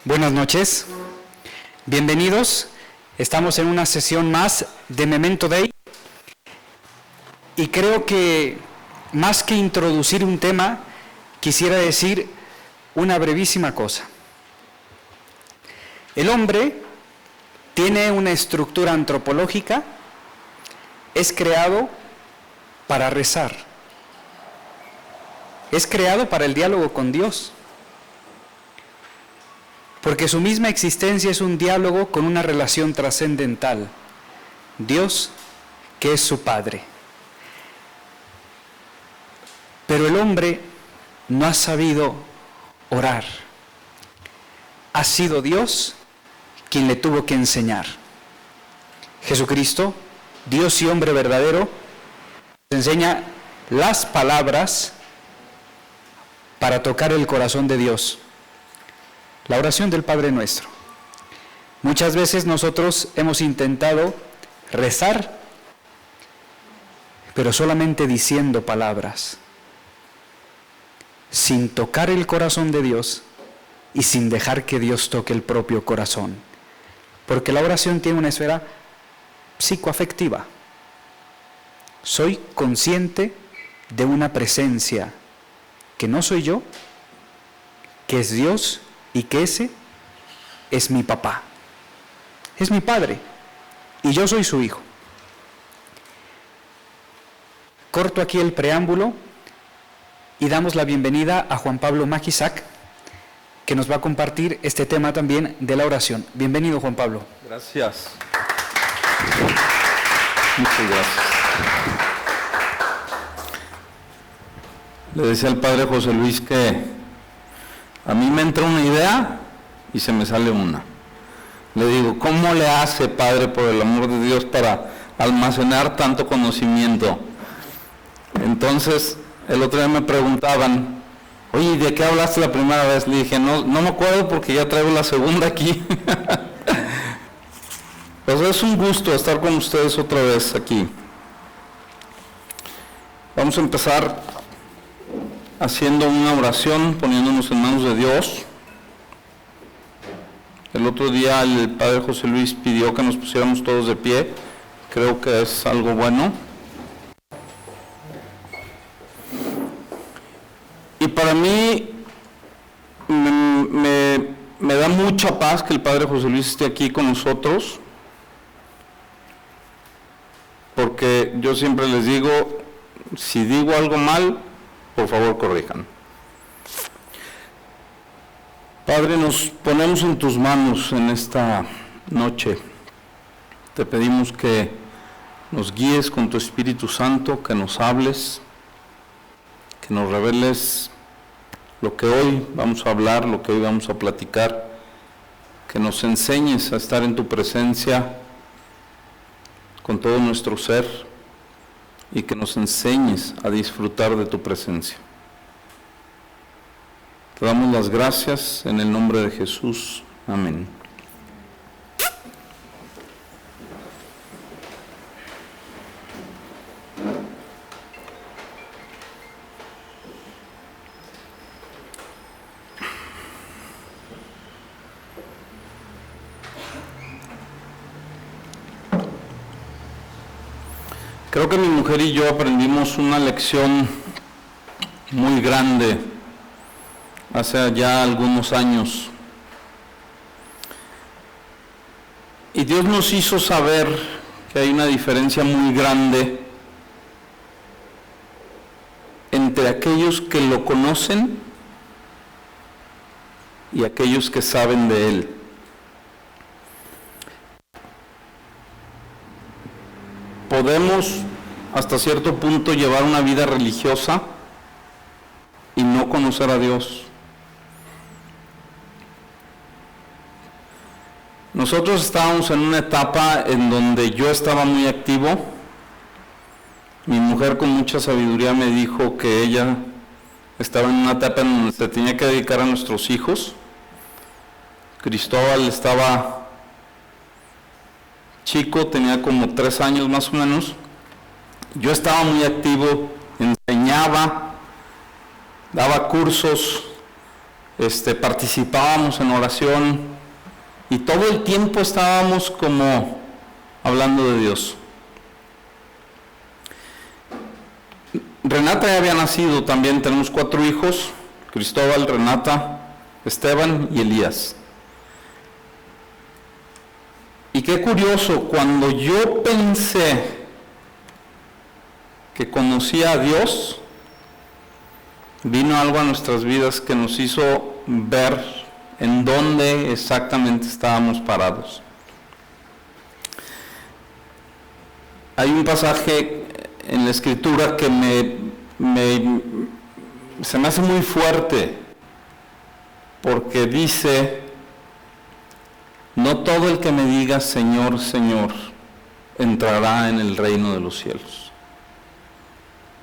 Buenas noches, bienvenidos. Estamos en una sesión más de Memento Dei y creo que más que introducir un tema, quisiera decir una brevísima cosa. El hombre tiene una estructura antropológica, es creado para rezar, es creado para el diálogo con Dios. Porque su misma existencia es un diálogo con una relación trascendental. Dios, que es su Padre. Pero el hombre no ha sabido orar. Ha sido Dios quien le tuvo que enseñar. Jesucristo, Dios y hombre verdadero, nos enseña las palabras para tocar el corazón de Dios. La oración del Padre Nuestro. Muchas veces nosotros hemos intentado rezar, pero solamente diciendo palabras, sin tocar el corazón de Dios y sin dejar que Dios toque el propio corazón. Porque la oración tiene una esfera psicoafectiva. Soy consciente de una presencia que no soy yo, que es Dios, y que ese es mi papá, es mi padre, y yo soy su hijo. Corto aquí el preámbulo y damos la bienvenida a Juan Pablo Maquisac, que nos va a compartir este tema también de la oración. Bienvenido, Juan Pablo. Gracias. Muchas gracias. Le decía al padre José Luis que a mí me entra una idea y se me sale una. Le digo, ¿cómo le hace, padre, por el amor de Dios, para almacenar tanto conocimiento? Entonces, el otro día me preguntaban, oye, ¿de qué hablaste la primera vez? Le dije, no me acuerdo porque ya traigo la segunda aquí. Pues es un gusto estar con ustedes otra vez aquí. Vamos a empezar haciendo una oración, poniéndonos en manos de Dios. El otro día el padre José Luis pidió que nos pusiéramos todos de pie. Creo que es algo bueno. Y para mí me da mucha paz que el padre José Luis esté aquí con nosotros, porque yo siempre les digo, si digo algo mal, por favor, corrijan. Padre, nos ponemos en tus manos en esta noche. Te pedimos que nos guíes con tu Espíritu Santo, que nos hables, que nos reveles lo que hoy vamos a hablar, lo que hoy vamos a platicar, que nos enseñes a estar en tu presencia con todo nuestro ser, y que nos enseñes a disfrutar de tu presencia. Te damos las gracias en el nombre de Jesús. Amén. Creo que mi mujer y yo aprendimos una lección muy grande hace ya algunos años. Y Dios nos hizo saber que hay una diferencia muy grande entre aquellos que lo conocen y aquellos que saben de Él. Podemos hasta cierto punto llevar una vida religiosa y no conocer a Dios. Nosotros estábamos en una etapa en donde yo estaba muy activo. Mi mujer con mucha sabiduría me dijo que ella estaba en una etapa en donde se tenía que dedicar a nuestros hijos. Cristóbal estaba chico, tenía como 3 años más o menos. Yo estaba muy activo, enseñaba, daba cursos participábamos en oración y todo el tiempo estábamos como hablando de Dios. Renata ya había nacido también, tenemos 4 hijos, Cristóbal, Renata, Esteban y Elías. Y qué curioso, cuando yo pensé que conocía a Dios, vino algo a nuestras vidas que nos hizo ver en dónde exactamente estábamos parados. Hay un pasaje en la Escritura que se me hace muy fuerte, porque dice: no todo el que me diga Señor, Señor, entrará en el reino de los cielos.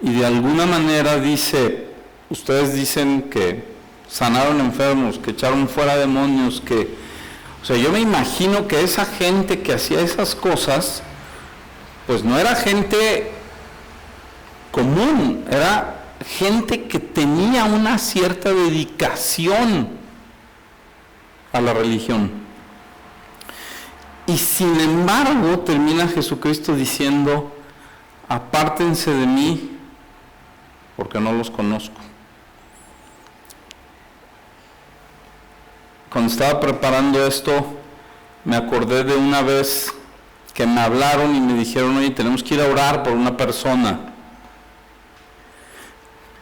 Y de alguna manera dice, ustedes dicen que sanaron enfermos, que echaron fuera demonios, yo me imagino que esa gente que hacía esas cosas, pues no era gente común, era gente que tenía una cierta dedicación a la religión. Y sin embargo termina Jesucristo diciendo: apártense de mí, porque no los conozco. Cuando estaba preparando esto, me acordé de una vez que me hablaron y me dijeron: oye, tenemos que ir a orar por una persona,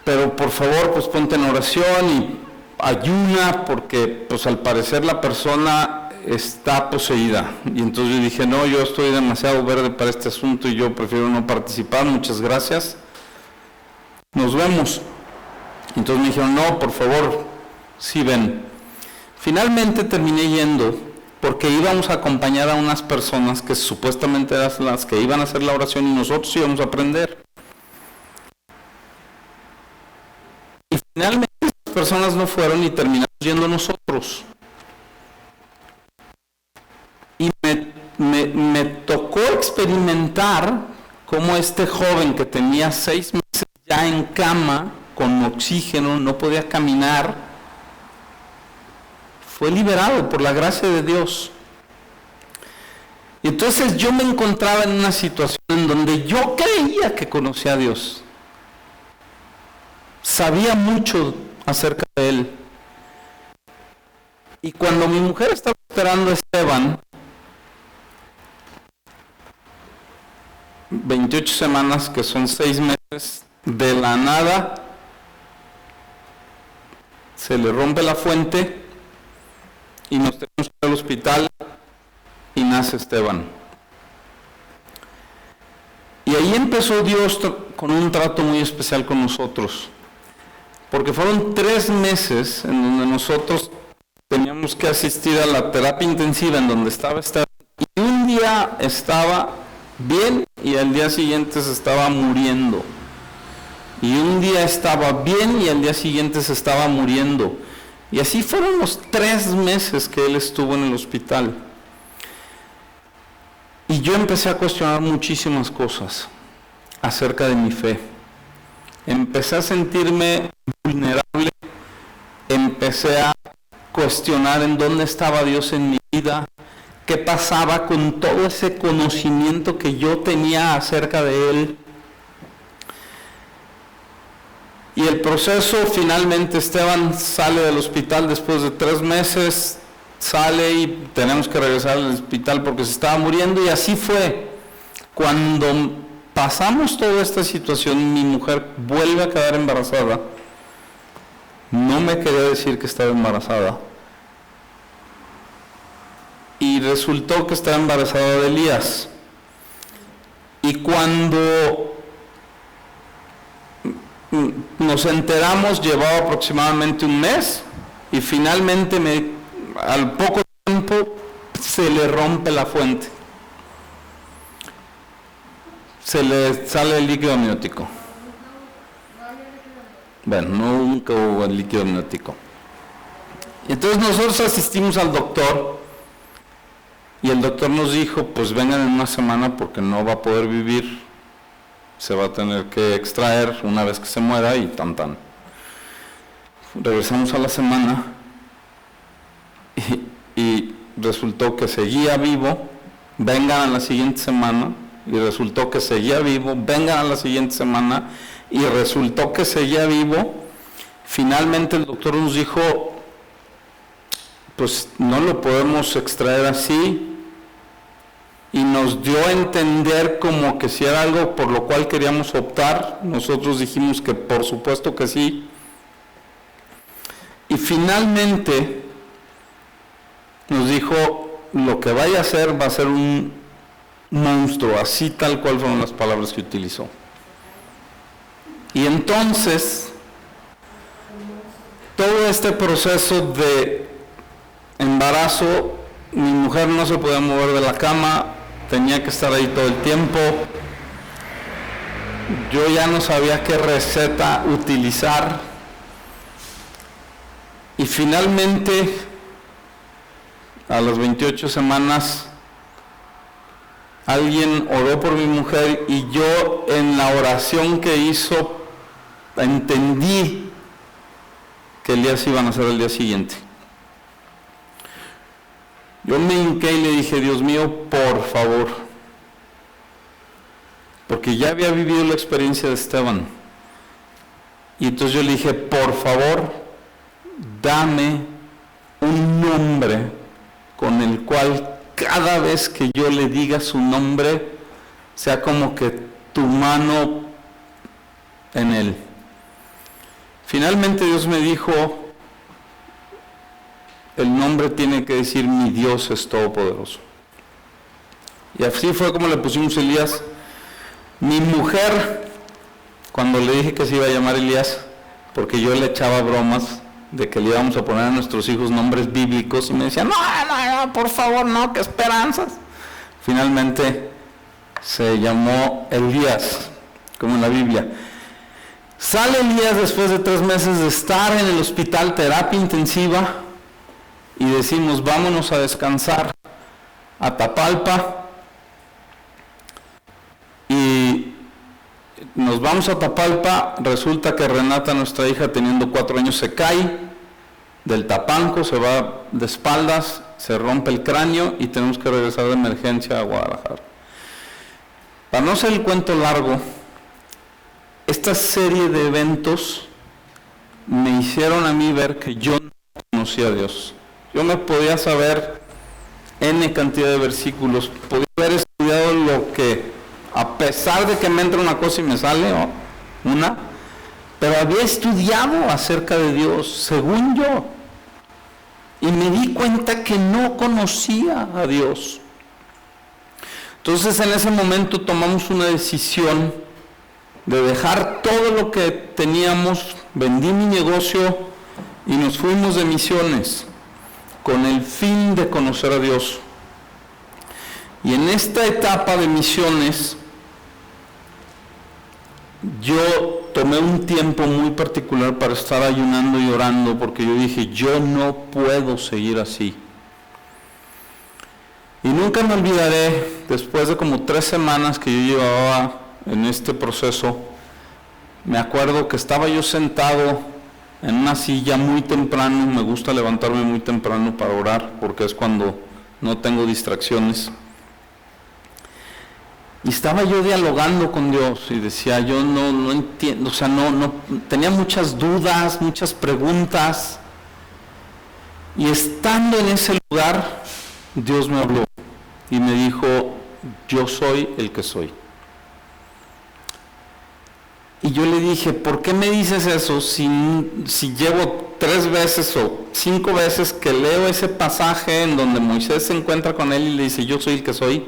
pero por favor, pues ponte en oración y ayuna, porque pues al parecer la persona está poseída. Y entonces yo dije: no, yo estoy demasiado verde para este asunto y yo prefiero no participar, muchas gracias, nos vemos. Entonces me dijeron: no, por favor, sí ven. Finalmente terminé yendo, porque íbamos a acompañar a unas personas que supuestamente eran las que iban a hacer la oración y nosotros íbamos a aprender. Y finalmente las personas no fueron y terminamos yendo nosotros. Y me tocó experimentar cómo este joven que tenía 6 meses ya en cama, con oxígeno, no podía caminar, fue liberado por la gracia de Dios. Y entonces yo me encontraba en una situación en donde yo creía que conocía a Dios. Sabía mucho acerca de Él. Y cuando mi mujer estaba esperando a Esteban, 28 semanas, que son 6 meses, de la nada se le rompe la fuente y nos tenemos que ir al hospital y nace Esteban. Y ahí empezó Dios con un trato muy especial con nosotros, porque fueron 3 meses en donde nosotros teníamos que asistir a la terapia intensiva en donde estaba Esteban, y un día estaba bien y al día siguiente se estaba muriendo, y un día estaba bien y al día siguiente se estaba muriendo, y así fueron los 3 meses que él estuvo en el hospital. Y yo empecé a cuestionar muchísimas cosas acerca de mi fe. Empecé a sentirme vulnerable, empecé a cuestionar en dónde estaba Dios en mi vida, qué pasaba con todo ese conocimiento que yo tenía acerca de Él. Y el proceso, finalmente Esteban sale del hospital después de 3 meses, sale y tenemos que regresar al hospital porque se estaba muriendo, y así fue. Cuando pasamos toda esta situación, mi mujer vuelve a quedar embarazada. No me quería decir que estaba embarazada. Y resultó que estaba embarazada de Elías. Y cuando nos enteramos, llevaba aproximadamente 1 mes, y finalmente al poco tiempo se le rompe la fuente. Se le sale el líquido amniótico. Bueno, nunca hubo el líquido amniótico. Entonces nosotros asistimos al doctor, y el doctor nos dijo: pues vengan en 1 semana porque no va a poder vivir, se va a tener que extraer una vez que se muera y tan. Regresamos a la semana y resultó que seguía vivo, vengan a la siguiente semana, y resultó que seguía vivo, vengan a la siguiente semana, y resultó que seguía vivo. Finalmente el doctor nos dijo, pues no lo podemos extraer así, y nos dio a entender como que si era algo por lo cual queríamos optar. Nosotros dijimos que por supuesto que sí, y finalmente nos dijo, lo que vaya a hacer va a ser un monstruo, así tal cual fueron las palabras que utilizó. Y entonces todo este proceso de embarazo, mi mujer no se podía mover de la cama, tenía que estar ahí todo el tiempo. Yo ya no sabía qué receta utilizar. Y finalmente, a las 28 semanas, alguien oró por mi mujer, y yo en la oración que hizo entendí que Elías iba a nacer el día siguiente. Yo me hinqué y le dije, Dios mío, por favor, porque ya había vivido la experiencia de Esteban, y entonces yo le dije, por favor, dame un nombre con el cual cada vez que yo le diga su nombre, sea como que tu mano en él. Finalmente Dios me dijo, el nombre tiene que decir, mi Dios es todopoderoso. Y así fue como le pusimos Elías. Mi mujer, cuando le dije que se iba a llamar Elías, porque yo le echaba bromas de que le íbamos a poner a nuestros hijos nombres bíblicos, y me decía, no, por favor, no, qué esperanzas. Finalmente se llamó Elías, como en la Biblia. Sale Elías después de 3 meses de estar en el hospital, terapia intensiva, y decimos, vámonos a descansar a Tapalpa, y nos vamos a Tapalpa. Resulta que Renata, nuestra hija, teniendo 4 años, se cae del tapanco, se va de espaldas, se rompe el cráneo, y tenemos que regresar de emergencia a Guadalajara. Para no hacer el cuento largo, esta serie de eventos me hicieron a mí ver que yo no conocía a Dios. Yo me podía saber N cantidad de versículos, podía haber estudiado lo que, a pesar de que me entra una cosa y me sale una, pero había estudiado acerca de Dios, según yo, y me di cuenta que no conocía a Dios. Entonces en ese momento tomamos una decisión de dejar todo lo que teníamos, vendí mi negocio y nos fuimos de misiones con el fin de conocer a Dios. Y en esta etapa de misiones yo tomé un tiempo muy particular para estar ayunando y orando, porque yo dije, yo no puedo seguir así. Y nunca me olvidaré, después de como 3 semanas que yo llevaba en este proceso, me acuerdo que estaba yo sentado en una silla muy temprano. Me gusta levantarme muy temprano para orar, porque es cuando no tengo distracciones. Y estaba yo dialogando con Dios y decía, yo no entiendo, o sea, no tenía muchas dudas, muchas preguntas. Y estando en ese lugar, Dios me habló y me dijo, yo soy el que soy. Y yo le dije, ¿por qué me dices eso si llevo 3 veces o 5 veces que leo ese pasaje en donde Moisés se encuentra con él y le dice, yo soy el que soy?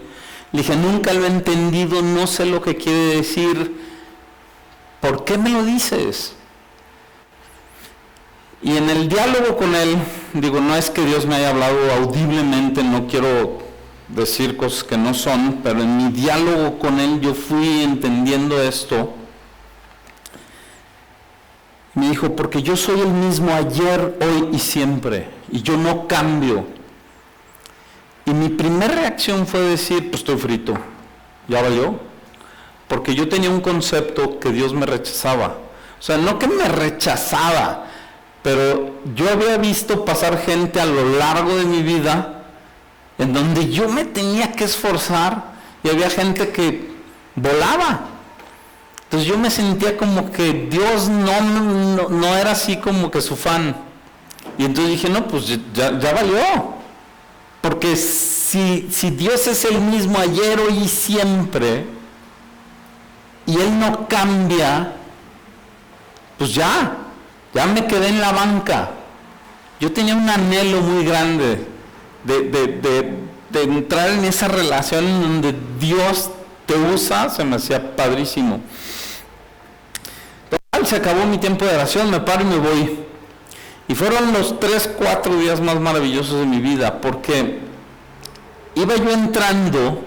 Le dije, nunca lo he entendido, no sé lo que quiere decir. ¿Por qué me lo dices? Y en el diálogo con él, digo, no es que Dios me haya hablado audiblemente, no quiero decir cosas que no son, pero en mi diálogo con él yo fui entendiendo esto. Me dijo, porque yo soy el mismo ayer, hoy y siempre, y yo no cambio. Y mi primera reacción fue decir, pues estoy frito, ya valió, porque yo tenía un concepto que Dios me rechazaba. O sea, no que me rechazaba, pero yo había visto pasar gente a lo largo de mi vida en donde yo me tenía que esforzar y había gente que volaba. Entonces yo me sentía como que Dios no era así como que su fan. Y entonces dije, no, pues ya valió. Porque si Dios es el mismo ayer, hoy y siempre, y Él no cambia, pues ya me quedé en la banca. Yo tenía un anhelo muy grande de entrar en esa relación en donde Dios te usa, se me hacía padrísimo. Total, se acabó mi tiempo de oración, me paro y me voy. Y fueron los 3-4 días más maravillosos de mi vida, porque iba yo entrando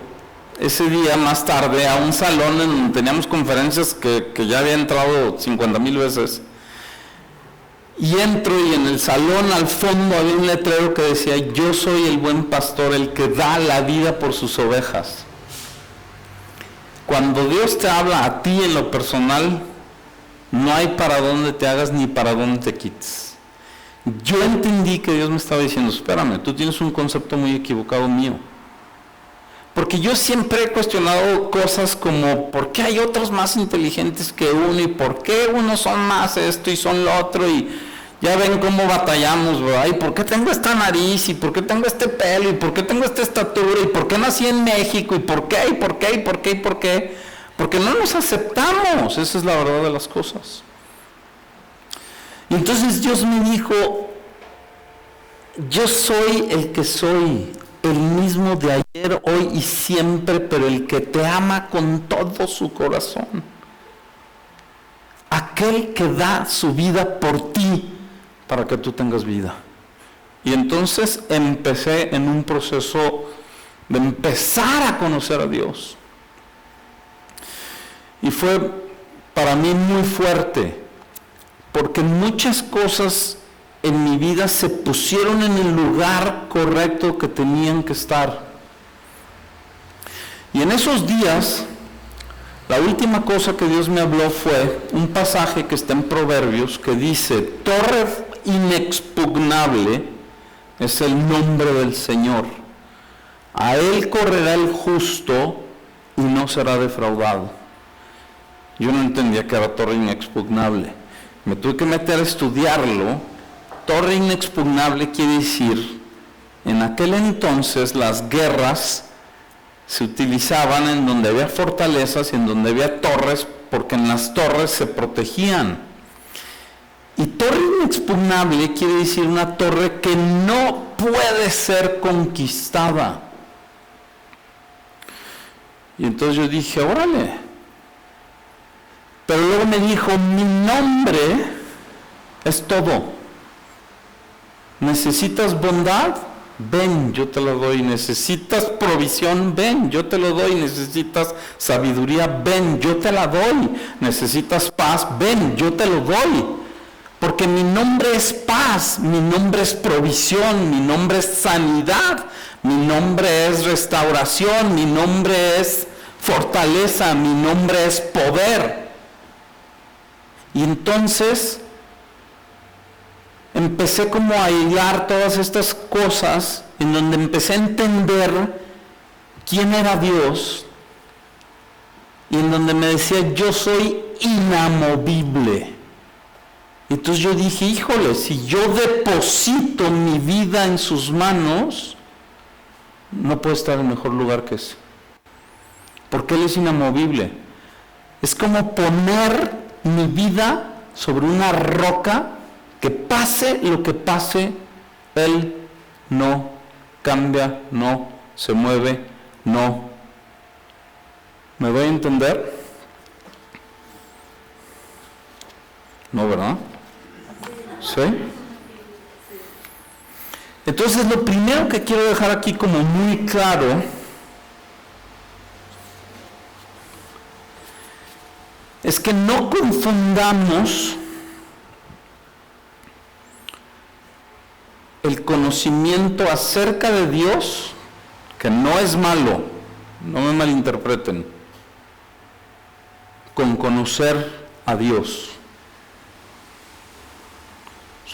ese día más tarde a un salón en donde teníamos conferencias que ya había entrado 50,000 veces. Y entro y en el salón al fondo había un letrero que decía: yo soy el buen pastor, el que da la vida por sus ovejas. Cuando Dios te habla a ti en lo personal, no hay para dónde te hagas ni para dónde te quites. Yo entendí que Dios me estaba diciendo: espérame, tú tienes un concepto muy equivocado mío. Porque yo siempre he cuestionado cosas como ¿por qué hay otros más inteligentes que uno? ¿Y por qué unos son más esto y son lo otro? Y ya ven cómo batallamos, ¿verdad? ¿Y por qué tengo esta nariz? ¿Y por qué tengo este pelo? ¿Y por qué tengo esta estatura? ¿Y por qué nací en México? ¿Y por qué? ¿Y por qué? ¿Y por qué? ¿Y por qué? Porque no nos aceptamos, esa es la verdad de las cosas. Y entonces Dios me dijo: yo soy el que soy, el mismo de ayer, hoy y siempre, pero el que te ama con todo su corazón. Aquel que da su vida por ti para que tú tengas vida. Y entonces empecé en un proceso de empezar a conocer a Dios. Y fue para mí muy fuerte, porque muchas cosas en mi vida se pusieron en el lugar correcto que tenían que estar. Y en esos días, la última cosa que Dios me habló fue un pasaje que está en Proverbios que dice: torre inexpugnable es el nombre del Señor. A Él correrá el justo y no será defraudado. Yo no entendía que era torre inexpugnable. Me tuve que meter a estudiarlo. Torre inexpugnable quiere decir, en aquel entonces las guerras se utilizaban en donde había fortalezas y en donde había torres, porque en las torres se protegían. Y torre inexpugnable quiere decir una torre que no puede ser conquistada. Y entonces yo dije: órale. Pero luego me dijo: mi nombre es todo. ¿Necesitas bondad? Ven, yo te lo doy. ¿Necesitas provisión? Ven, yo te lo doy. ¿Necesitas sabiduría? Ven, yo te la doy. ¿Necesitas paz? Ven, yo te lo doy. Porque mi nombre es paz, mi nombre es provisión, mi nombre es sanidad, mi nombre es restauración, mi nombre es fortaleza, mi nombre es poder. Y entonces empecé como a hilar todas estas cosas, en donde empecé a entender quién era Dios, y en donde me decía: yo soy inamovible. Y entonces yo dije: híjole, si yo deposito mi vida en sus manos, no puedo estar en mejor lugar que ese. Porque Él es inamovible. Es como poner mi vida sobre una roca que pase lo que pase, Él no cambia, no se mueve, no. ¿Me voy a entender? No, ¿verdad? ¿Sí? Entonces, lo primero que quiero dejar aquí como muy claro es que no confundamos el conocimiento acerca de Dios, que no es malo, no me malinterpreten, con conocer a Dios.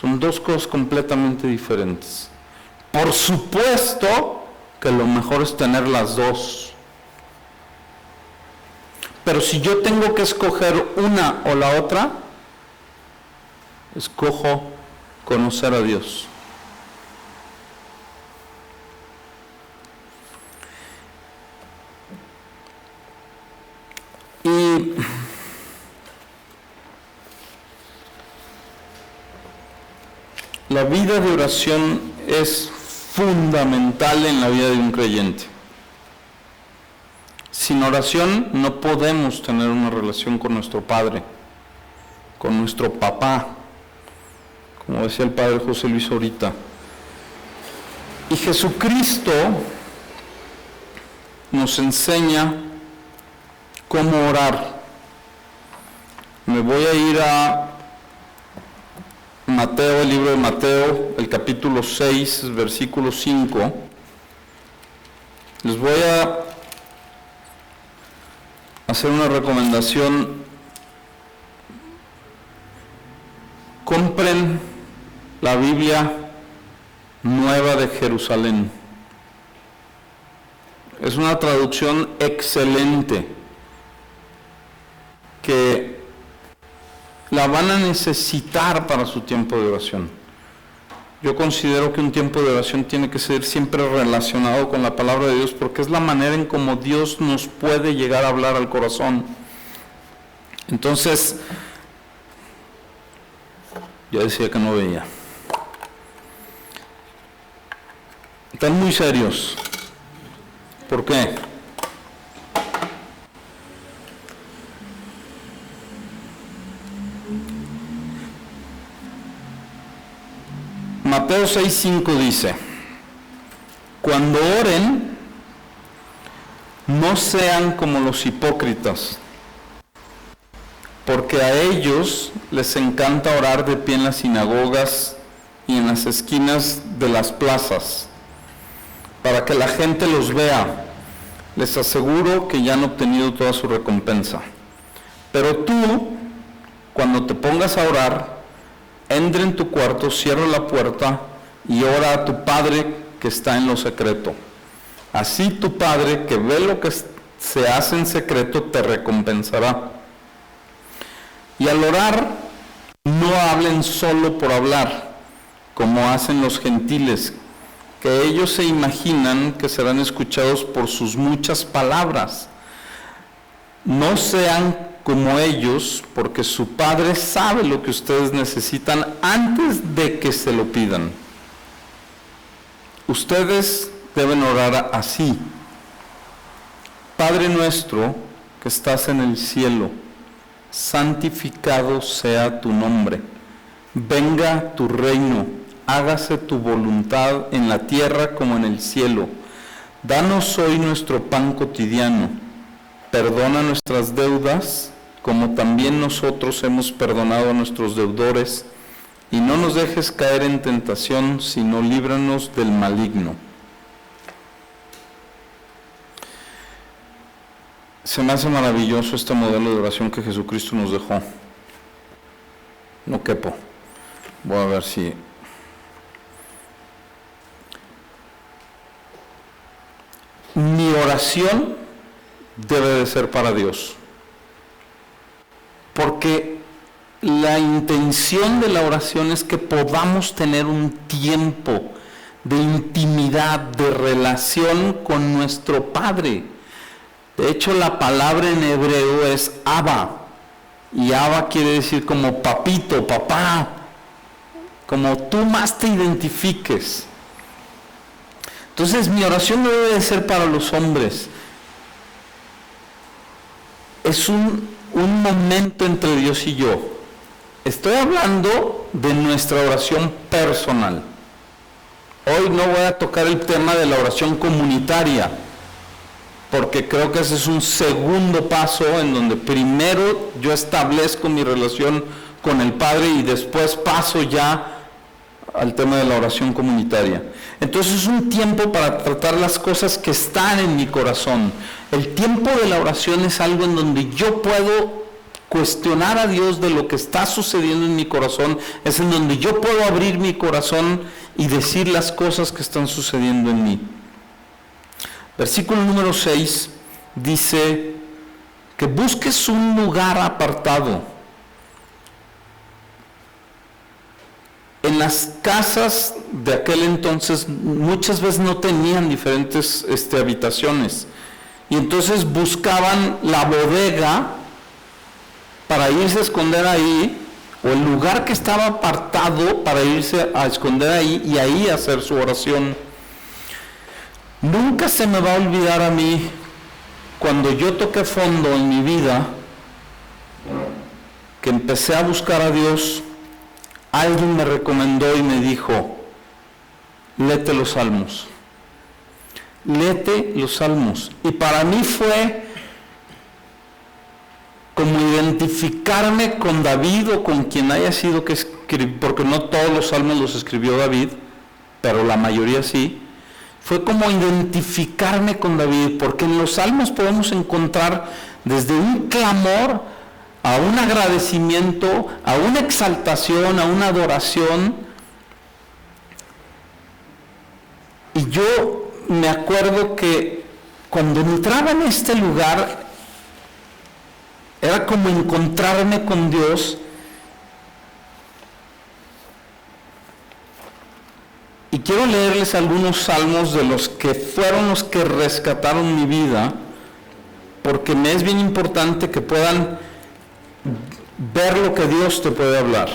Son dos cosas completamente diferentes. Por supuesto que lo mejor es tener las dos. Pero si yo tengo que escoger una o la otra, escojo conocer a Dios. Y la vida de oración es fundamental en la vida de un creyente. Sin oración no podemos tener una relación con nuestro Padre, con nuestro papá, como decía el Padre José Luis ahorita. Y Jesucristo nos enseña cómo orar. Me voy a ir a Mateo, el libro de Mateo, el capítulo 6, versículo 5. Les voy a hacer una recomendación. Compren la Biblia Nueva de Jerusalén. Es una traducción excelente que la van a necesitar para su tiempo de oración. Yo considero que un tiempo de oración tiene que ser siempre relacionado con la palabra de Dios, porque es la manera en cómo Dios nos puede llegar a hablar al corazón. Entonces, ya decía que no veía. Están muy serios. ¿Por qué? Mateo 6:5 dice: cuando oren, no sean como los hipócritas, porque a ellos les encanta orar de pie en las sinagogas y en las esquinas de las plazas, para que la gente los vea. Les aseguro que ya han obtenido toda su recompensa. Pero tú, cuando te pongas a orar, entra en tu cuarto, cierra la puerta y ora a tu Padre que está en lo secreto. Así tu Padre, que ve lo que se hace en secreto, te recompensará. Y al orar, no hablen solo por hablar, como hacen los gentiles, que ellos se imaginan que serán escuchados por sus muchas palabras. No sean como ellos, porque su Padre sabe lo que ustedes necesitan antes de que se lo pidan. Ustedes deben orar así: Padre nuestro que estás en el cielo, santificado sea tu nombre. Venga tu reino. Hágase tu voluntad en la tierra como en el cielo. Danos hoy nuestro pan cotidiano. Perdona nuestras deudas, como también nosotros hemos perdonado a nuestros deudores. Y no nos dejes caer en tentación, sino líbranos del maligno. Se me hace maravilloso este modelo de oración que Jesucristo nos dejó. No quepo. Voy a ver si... Mi oración debe de ser para Dios, porque la intención de la oración es que podamos tener un tiempo de intimidad, de relación con nuestro Padre. De hecho, la palabra en hebreo es Abba, y Abba quiere decir como papito, papá, como tú más te identifiques. Entonces, mi oración no debe de ser para los hombres. Es un momento entre Dios y yo. Estoy hablando de nuestra oración personal. Hoy no voy a tocar el tema de la oración comunitaria, porque creo que ese es un segundo paso en donde primero yo establezco mi relación con el Padre y después paso ya al tema de la oración comunitaria. Entonces es un tiempo para tratar las cosas que están en mi corazón. El tiempo de la oración es algo en donde yo puedo cuestionar a Dios de lo que está sucediendo en mi corazón, es en donde yo puedo abrir mi corazón y decir las cosas que están sucediendo en mí. Versículo número 6 dice que busques un lugar apartado. En las casas de aquel entonces muchas veces no tenían diferentes habitaciones, y entonces buscaban la bodega para irse a esconder ahí, o el lugar que estaba apartado para irse a esconder ahí y ahí hacer su oración. Nunca se me va a olvidar a mí cuando yo toqué fondo en mi vida, que empecé a buscar a Dios. Alguien me recomendó y me dijo: léete los Salmos, léete los Salmos. Y para mí fue como identificarme con David o con quien haya sido que escribió, porque no todos los Salmos los escribió David, pero la mayoría sí. Fue como identificarme con David, porque en los Salmos podemos encontrar desde un clamor a un agradecimiento, a una exaltación, a una adoración. Y yo me acuerdo que cuando entraba en este lugar, era como encontrarme con Dios. Y quiero leerles algunos salmos de los que fueron los que rescataron mi vida, porque me es bien importante que puedan ver lo que Dios te puede hablar.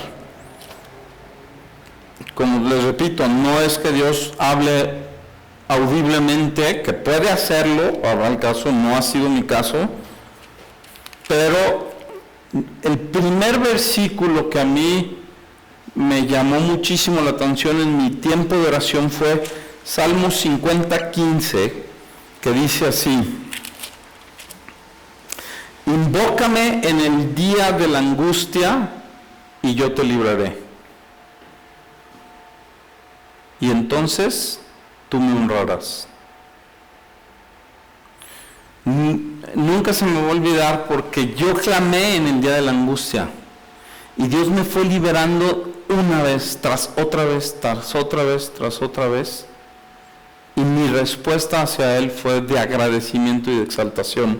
Como les repito, no es que Dios hable audiblemente, que puede hacerlo, habrá el caso, no ha sido mi caso, pero el primer versículo que a mí me llamó muchísimo la atención en mi tiempo de oración fue Salmos 50:15, que dice así: invócame en el día de la angustia y yo te libraré, y entonces tú me honrarás. Nunca se me va a olvidar, porque yo clamé en el día de la angustia y Dios me fue liberando una vez, tras otra vez, tras otra vez, tras otra vez, y mi respuesta hacia Él fue de agradecimiento y de exaltación.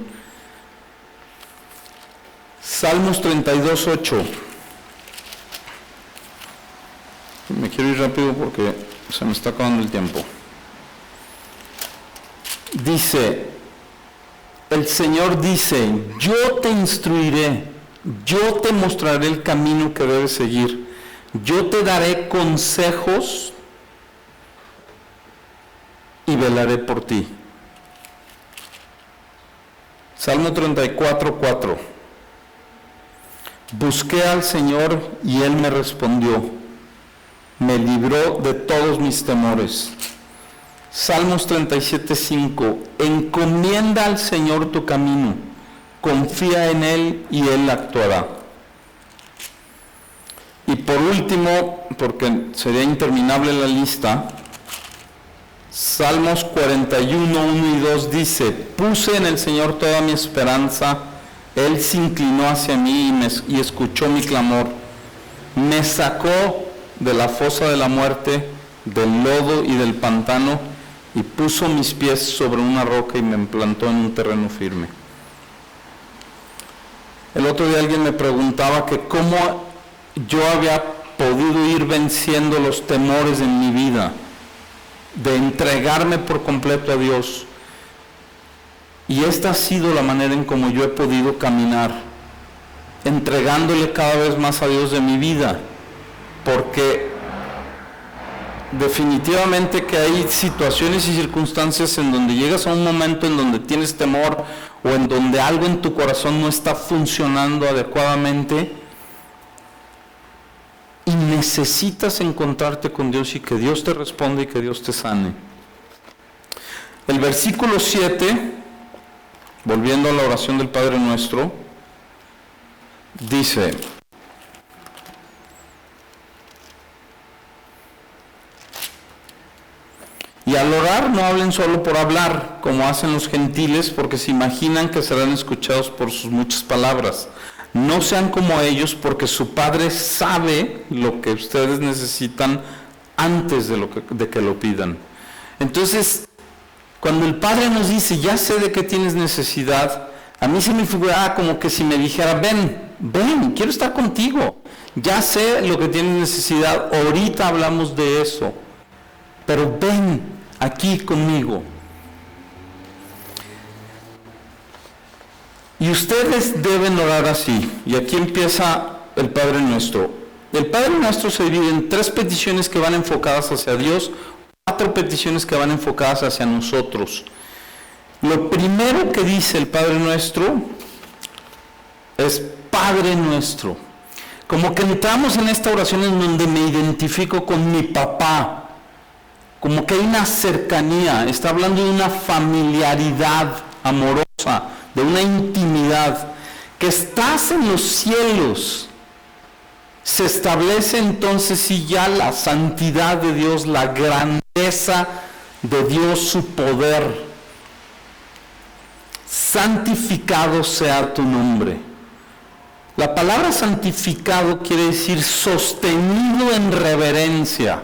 Salmos 32:8. Me quiero ir rápido porque se me está acabando el tiempo. Dice, el Señor dice: yo te instruiré, yo te mostraré el camino que debes seguir, yo te daré consejos y velaré por ti. Salmo 34:4. Busqué al Señor y Él me respondió, me libró de todos mis temores. Salmos 37:5. Encomienda al Señor tu camino, confía en Él y Él actuará. Y por último, porque sería interminable la lista, Salmos 41:1 y 2 dice: puse en el Señor toda mi esperanza, Él se inclinó hacia mí y escuchó mi clamor. Me sacó de la fosa de la muerte, del lodo y del pantano, y puso mis pies sobre una roca y me plantó en un terreno firme. El otro día alguien me preguntaba que cómo yo había podido ir venciendo los temores en mi vida, de entregarme por completo a Dios. Y esta ha sido la manera en cómo yo he podido caminar, entregándole cada vez más a Dios de mi vida, porque definitivamente que hay situaciones y circunstancias en donde llegas a un momento en donde tienes temor o en donde algo en tu corazón no está funcionando adecuadamente y necesitas encontrarte con Dios y que Dios te responda y que Dios te sane. El versículo 7, volviendo a la oración del Padre Nuestro, dice: y al orar no hablen solo por hablar, como hacen los gentiles, porque se imaginan que serán escuchados por sus muchas palabras. No sean como ellos, porque su Padre sabe lo que ustedes necesitan antes de que lo pidan. Entonces, cuando el Padre nos dice, ya sé de qué tienes necesidad, a mí se me figura como que si me dijera, ven, quiero estar contigo. Ya sé lo que tienes necesidad, ahorita hablamos de eso, pero ven aquí conmigo. Y ustedes deben orar así. Y aquí empieza el Padre Nuestro. El Padre Nuestro se divide en 3 peticiones que van enfocadas hacia Dios, 4 peticiones que van enfocadas hacia nosotros. Lo primero que dice el Padre Nuestro es Padre Nuestro. Como que entramos en esta oración en donde me identifico con mi papá. Como que hay una cercanía. Está hablando de una familiaridad amorosa, de una intimidad, que estás en los cielos. Se establece entonces sí ya la santidad de Dios, la grandeza de Dios, su poder. Santificado sea tu nombre. La palabra santificado quiere decir sostenido en reverencia.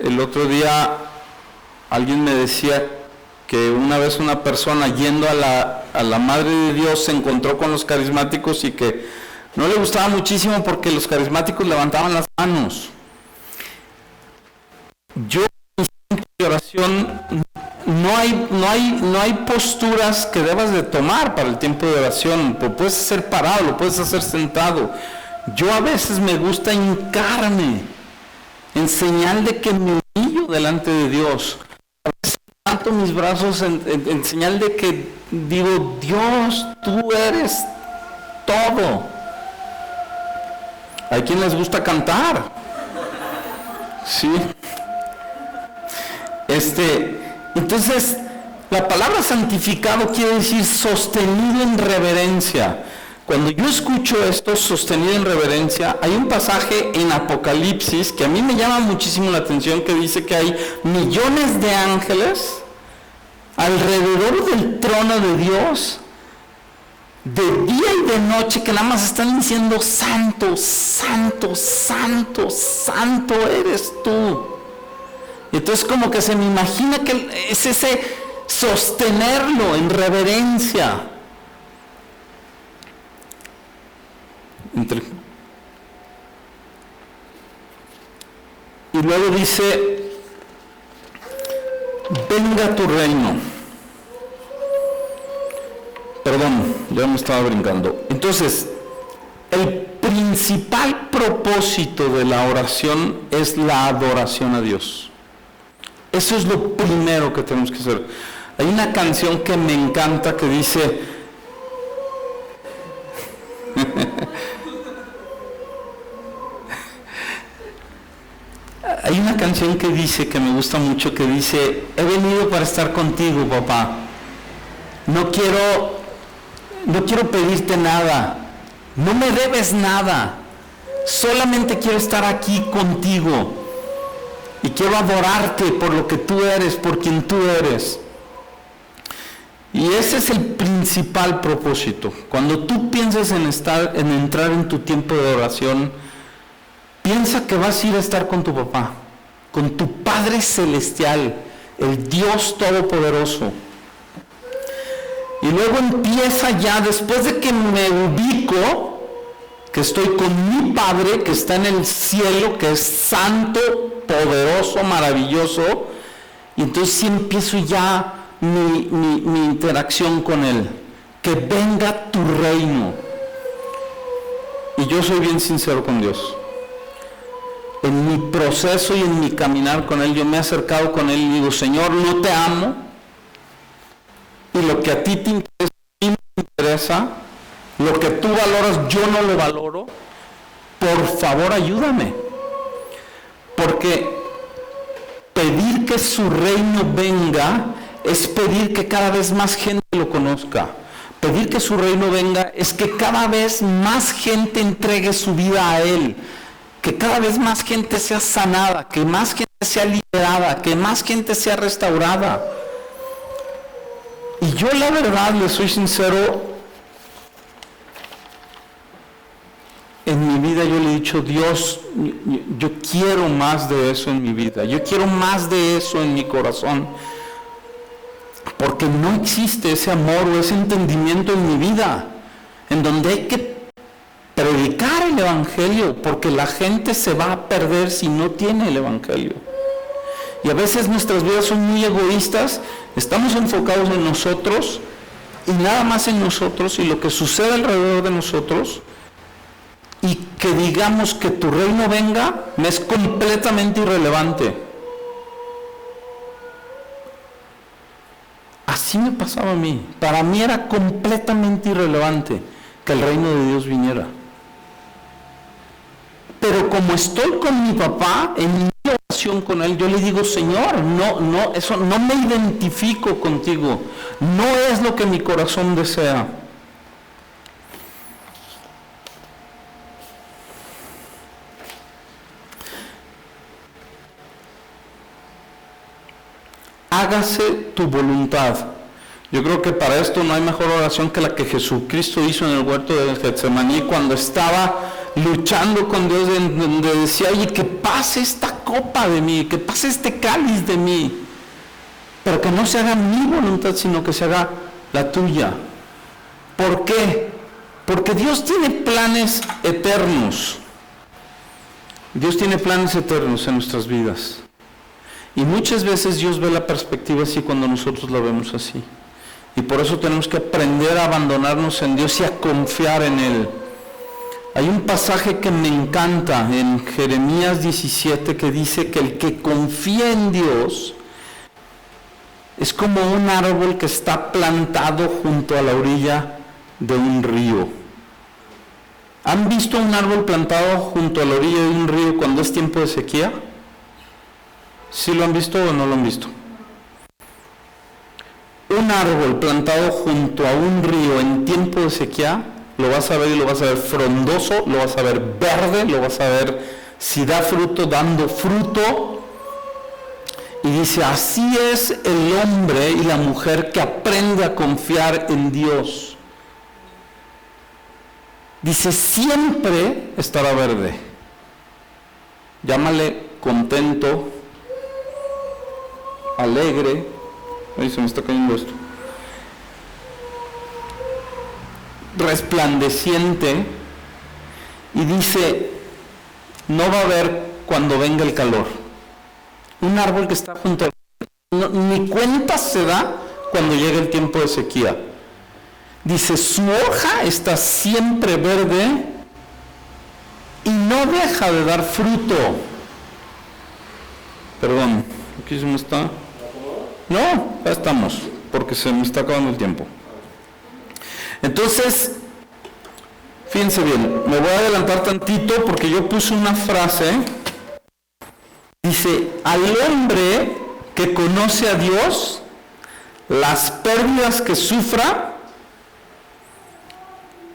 El otro día alguien me decía que una vez una persona yendo a la Madre de Dios se encontró con los carismáticos y que no le gustaba muchísimo porque los carismáticos levantaban las manos. Yo en mi oración no hay posturas que debas de tomar para el tiempo de oración. Lo puedes hacer parado, lo puedes hacer sentado. Yo a veces me gusta hincarme en señal de que me humillo delante de Dios. A veces levanto mis brazos en señal de que digo, Dios, tú eres todo. Hay quien les gusta cantar. Sí. Entonces, la palabra santificado quiere decir sostenido en reverencia. Cuando yo escucho esto, sostenido en reverencia, hay un pasaje en Apocalipsis que a mí me llama muchísimo la atención, que dice que hay millones de ángeles alrededor del trono de Dios, de día y de noche, que nada más están diciendo, santo, santo, santo, santo eres tú. Y entonces como que se me imagina que es ese sostenerlo en reverencia. Y luego dice, venga tu reino. Perdón, ya me estaba brincando. Entonces, el principal propósito de la oración es la adoración a Dios. Eso es lo primero que tenemos que hacer. Hay una canción que me encanta que dice, hay una canción que dice, que me gusta mucho, que dice, he venido para estar contigo, papá. No quiero pedirte nada, no me debes nada, solamente quiero estar aquí contigo y quiero adorarte por lo que tú eres, por quien tú eres. Y ese es el principal propósito. Cuando tú piensas en entrar en tu tiempo de oración, piensa que vas a ir a estar con tu papá, con tu Padre Celestial, el Dios Todopoderoso. Y luego empieza ya, después de que me ubico, que estoy con mi Padre que está en el cielo, que es santo, poderoso, maravilloso, y entonces sí empiezo ya mi interacción con Él. Que venga tu reino. Y yo soy bien sincero con Dios. En mi proceso y en mi caminar con Él, yo me he acercado con Él y digo, Señor, no te amo, y lo que a ti te interesa, a mí me interesa, lo que tú valoras, yo no lo valoro. Por favor, ayúdame. Porque pedir que su reino venga es pedir que cada vez más gente lo conozca. Pedir que su reino venga es que cada vez más gente entregue su vida a Él. Que cada vez más gente sea sanada, que más gente sea liberada, que más gente sea restaurada. Y yo la verdad, le soy sincero, en mi vida yo le he dicho, Dios, yo quiero más de eso en mi vida, yo quiero más de eso en mi corazón, porque no existe ese amor o ese entendimiento en mi vida, en donde hay que predicar el Evangelio, porque la gente se va a perder si no tiene el Evangelio. Y a veces nuestras vidas son muy egoístas, estamos enfocados en nosotros, y nada más en nosotros, y lo que sucede alrededor de nosotros, y que digamos que tu reino venga, me es completamente irrelevante. Así me pasaba a mí. Para mí era completamente irrelevante que el reino de Dios viniera. Pero como estoy con mi papá, en mi oración con él, yo le digo, Señor, eso no me identifico contigo, no es lo que mi corazón desea. Hágase tu voluntad. Yo creo que para esto no hay mejor oración que la que Jesucristo hizo en el huerto de Getsemaní cuando estaba luchando con Dios, donde decía, oye, que pase esta copa de mí, que pase este cáliz de mí, pero que no se haga mi voluntad, sino que se haga la tuya. ¿Por qué? Porque Dios tiene planes eternos. Dios tiene planes eternos en nuestras vidas. Y muchas veces Dios ve la perspectiva así cuando nosotros la vemos así. Y por eso tenemos que aprender a abandonarnos en Dios y a confiar en Él. Hay un pasaje que me encanta en Jeremías 17 que dice que el que confía en Dios es como un árbol que está plantado junto a la orilla de un río. ¿Han visto un árbol plantado junto a la orilla de un río cuando es tiempo de sequía? ¿Sí lo han visto o no lo han visto? Un árbol plantado junto a un río en tiempo de sequía, lo vas a ver y lo vas a ver frondoso, lo vas a ver verde, lo vas a ver si da fruto, dando fruto. Y dice, así es el hombre y la mujer que aprende a confiar en Dios. Dice, siempre estará verde. Llámale contento, alegre. Ay, se me está cayendo esto. Resplandeciente. Y dice, no va a haber cuando venga el calor. Un árbol que está junto a... ni cuenta se da cuando llega el tiempo de sequía. Dice, su hoja está siempre verde y no deja de dar fruto. Perdón, aquí se me está... No, ya estamos, porque se me está acabando el tiempo. Entonces, fíjense bien, me voy a adelantar tantito porque yo puse una frase. Dice, al hombre que conoce a Dios, las pérdidas que sufra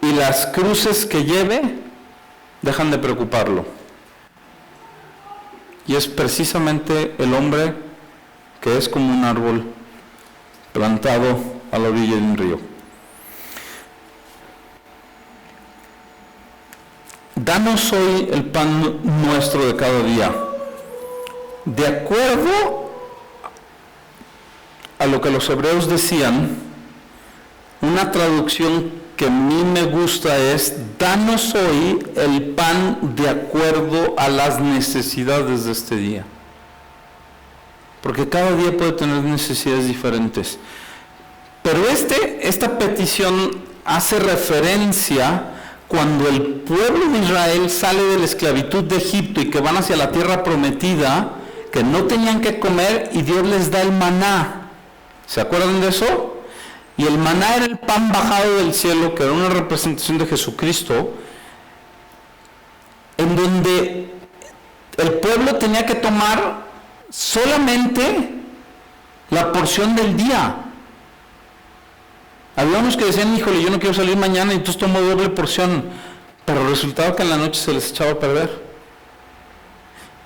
y las cruces que lleve dejan de preocuparlo. Y es precisamente el hombre que es como un árbol plantado a la orilla de un río. Danos hoy el pan nuestro de cada día. De acuerdo a lo que los hebreos decían, una traducción que a mí me gusta es, danos hoy el pan de acuerdo a las necesidades de este día. Porque cada día puede tener necesidades diferentes. Pero esta petición hace referencia cuando el pueblo de Israel sale de la esclavitud de Egipto y que van hacia la tierra prometida, que no tenían que comer y Dios les da el maná. ¿Se acuerdan de eso? Y el maná era el pan bajado del cielo, que era una representación de Jesucristo, en donde el pueblo tenía que tomar solamente la porción del día. Había unos que decían, híjole, yo no quiero salir mañana y entonces tomo doble porción, pero resultaba que en la noche se les echaba a perder.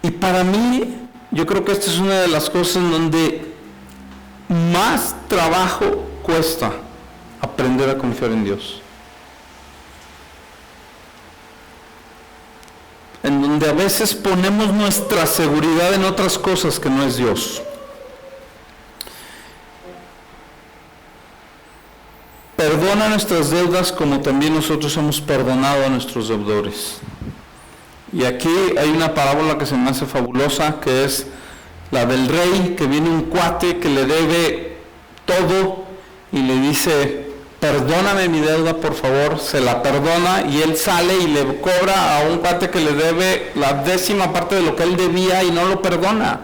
Y para mí, yo creo que esta es una de las cosas en donde más trabajo cuesta aprender a confiar en Dios. donde a veces ponemos nuestra seguridad en otras cosas que no es Dios. Perdona nuestras deudas como también nosotros hemos perdonado a nuestros deudores. Y aquí hay una parábola que se me hace fabulosa, que es la del rey, que viene un cuate que le debe todo y le dice: perdóname mi deuda, por favor. Se la perdona y él sale y le cobra a un cuate que le debe la 10ª parte de lo que él debía y no lo perdona.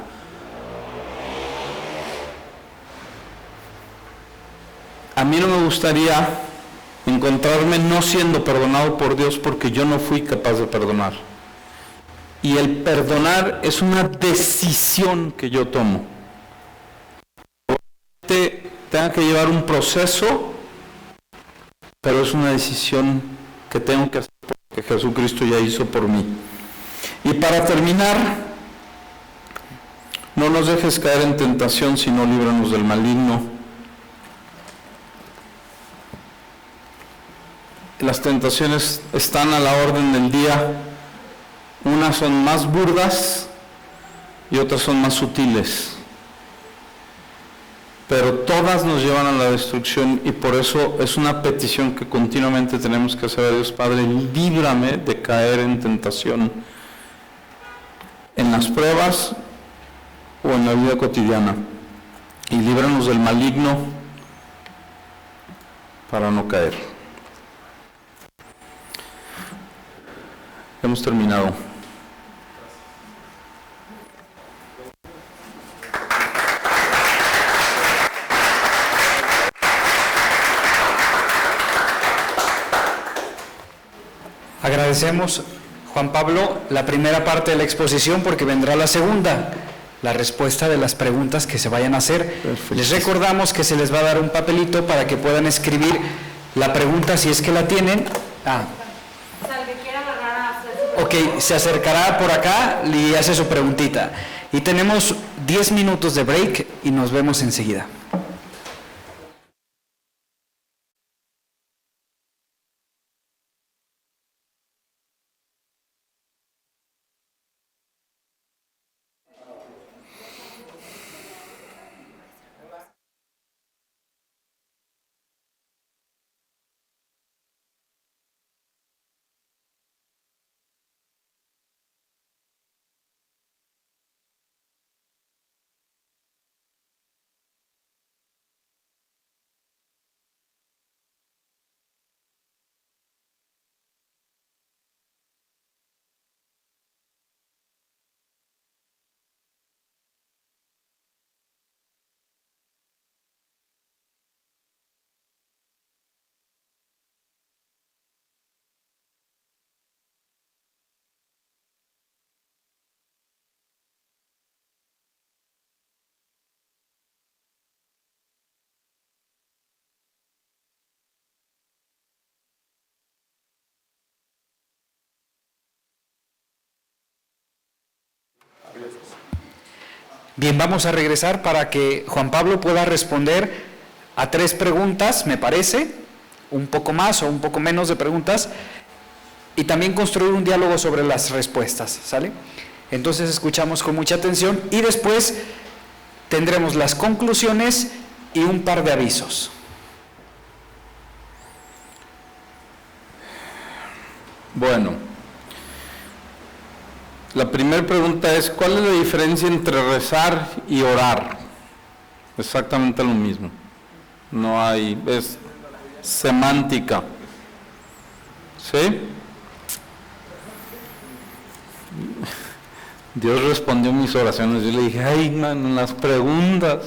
A mí no me gustaría encontrarme no siendo perdonado por Dios porque yo no fui capaz de perdonar. Y el perdonar es una decisión que yo tomo. Tenga que llevar un proceso, pero es una decisión que tengo que hacer porque Jesucristo ya hizo por mí. Y para terminar, no nos dejes caer en tentación, sino líbranos del maligno. Las tentaciones están a la orden del día. Unas son más burdas y otras son más sutiles. Pero todas nos llevan a la destrucción y por eso es una petición que continuamente tenemos que hacer a Dios: Padre, líbrame de caer en tentación, en las pruebas o en la vida cotidiana. Y líbranos del maligno para no caer. Hemos terminado. Agradecemos, Juan Pablo, la primera parte de la exposición porque vendrá la segunda, la respuesta de las preguntas que se vayan a hacer. Perfecto. Les recordamos que se les va a dar un papelito para que puedan escribir la pregunta si es que la tienen. Ok, se acercará por acá y hace su preguntita. Y tenemos 10 minutos de break y nos vemos enseguida. Bien, vamos a regresar para que Juan Pablo pueda responder a 3 preguntas, me parece, un poco más o un poco menos de preguntas, y también construir un diálogo sobre las respuestas, ¿sale? Entonces escuchamos con mucha atención y después tendremos las conclusiones y un par de avisos. Bueno. La primera pregunta es: ¿cuál es la diferencia entre rezar y orar? Exactamente lo mismo. No hay, es semántica. ¿Sí? Dios respondió mis oraciones. Yo le dije: ay, man, las preguntas.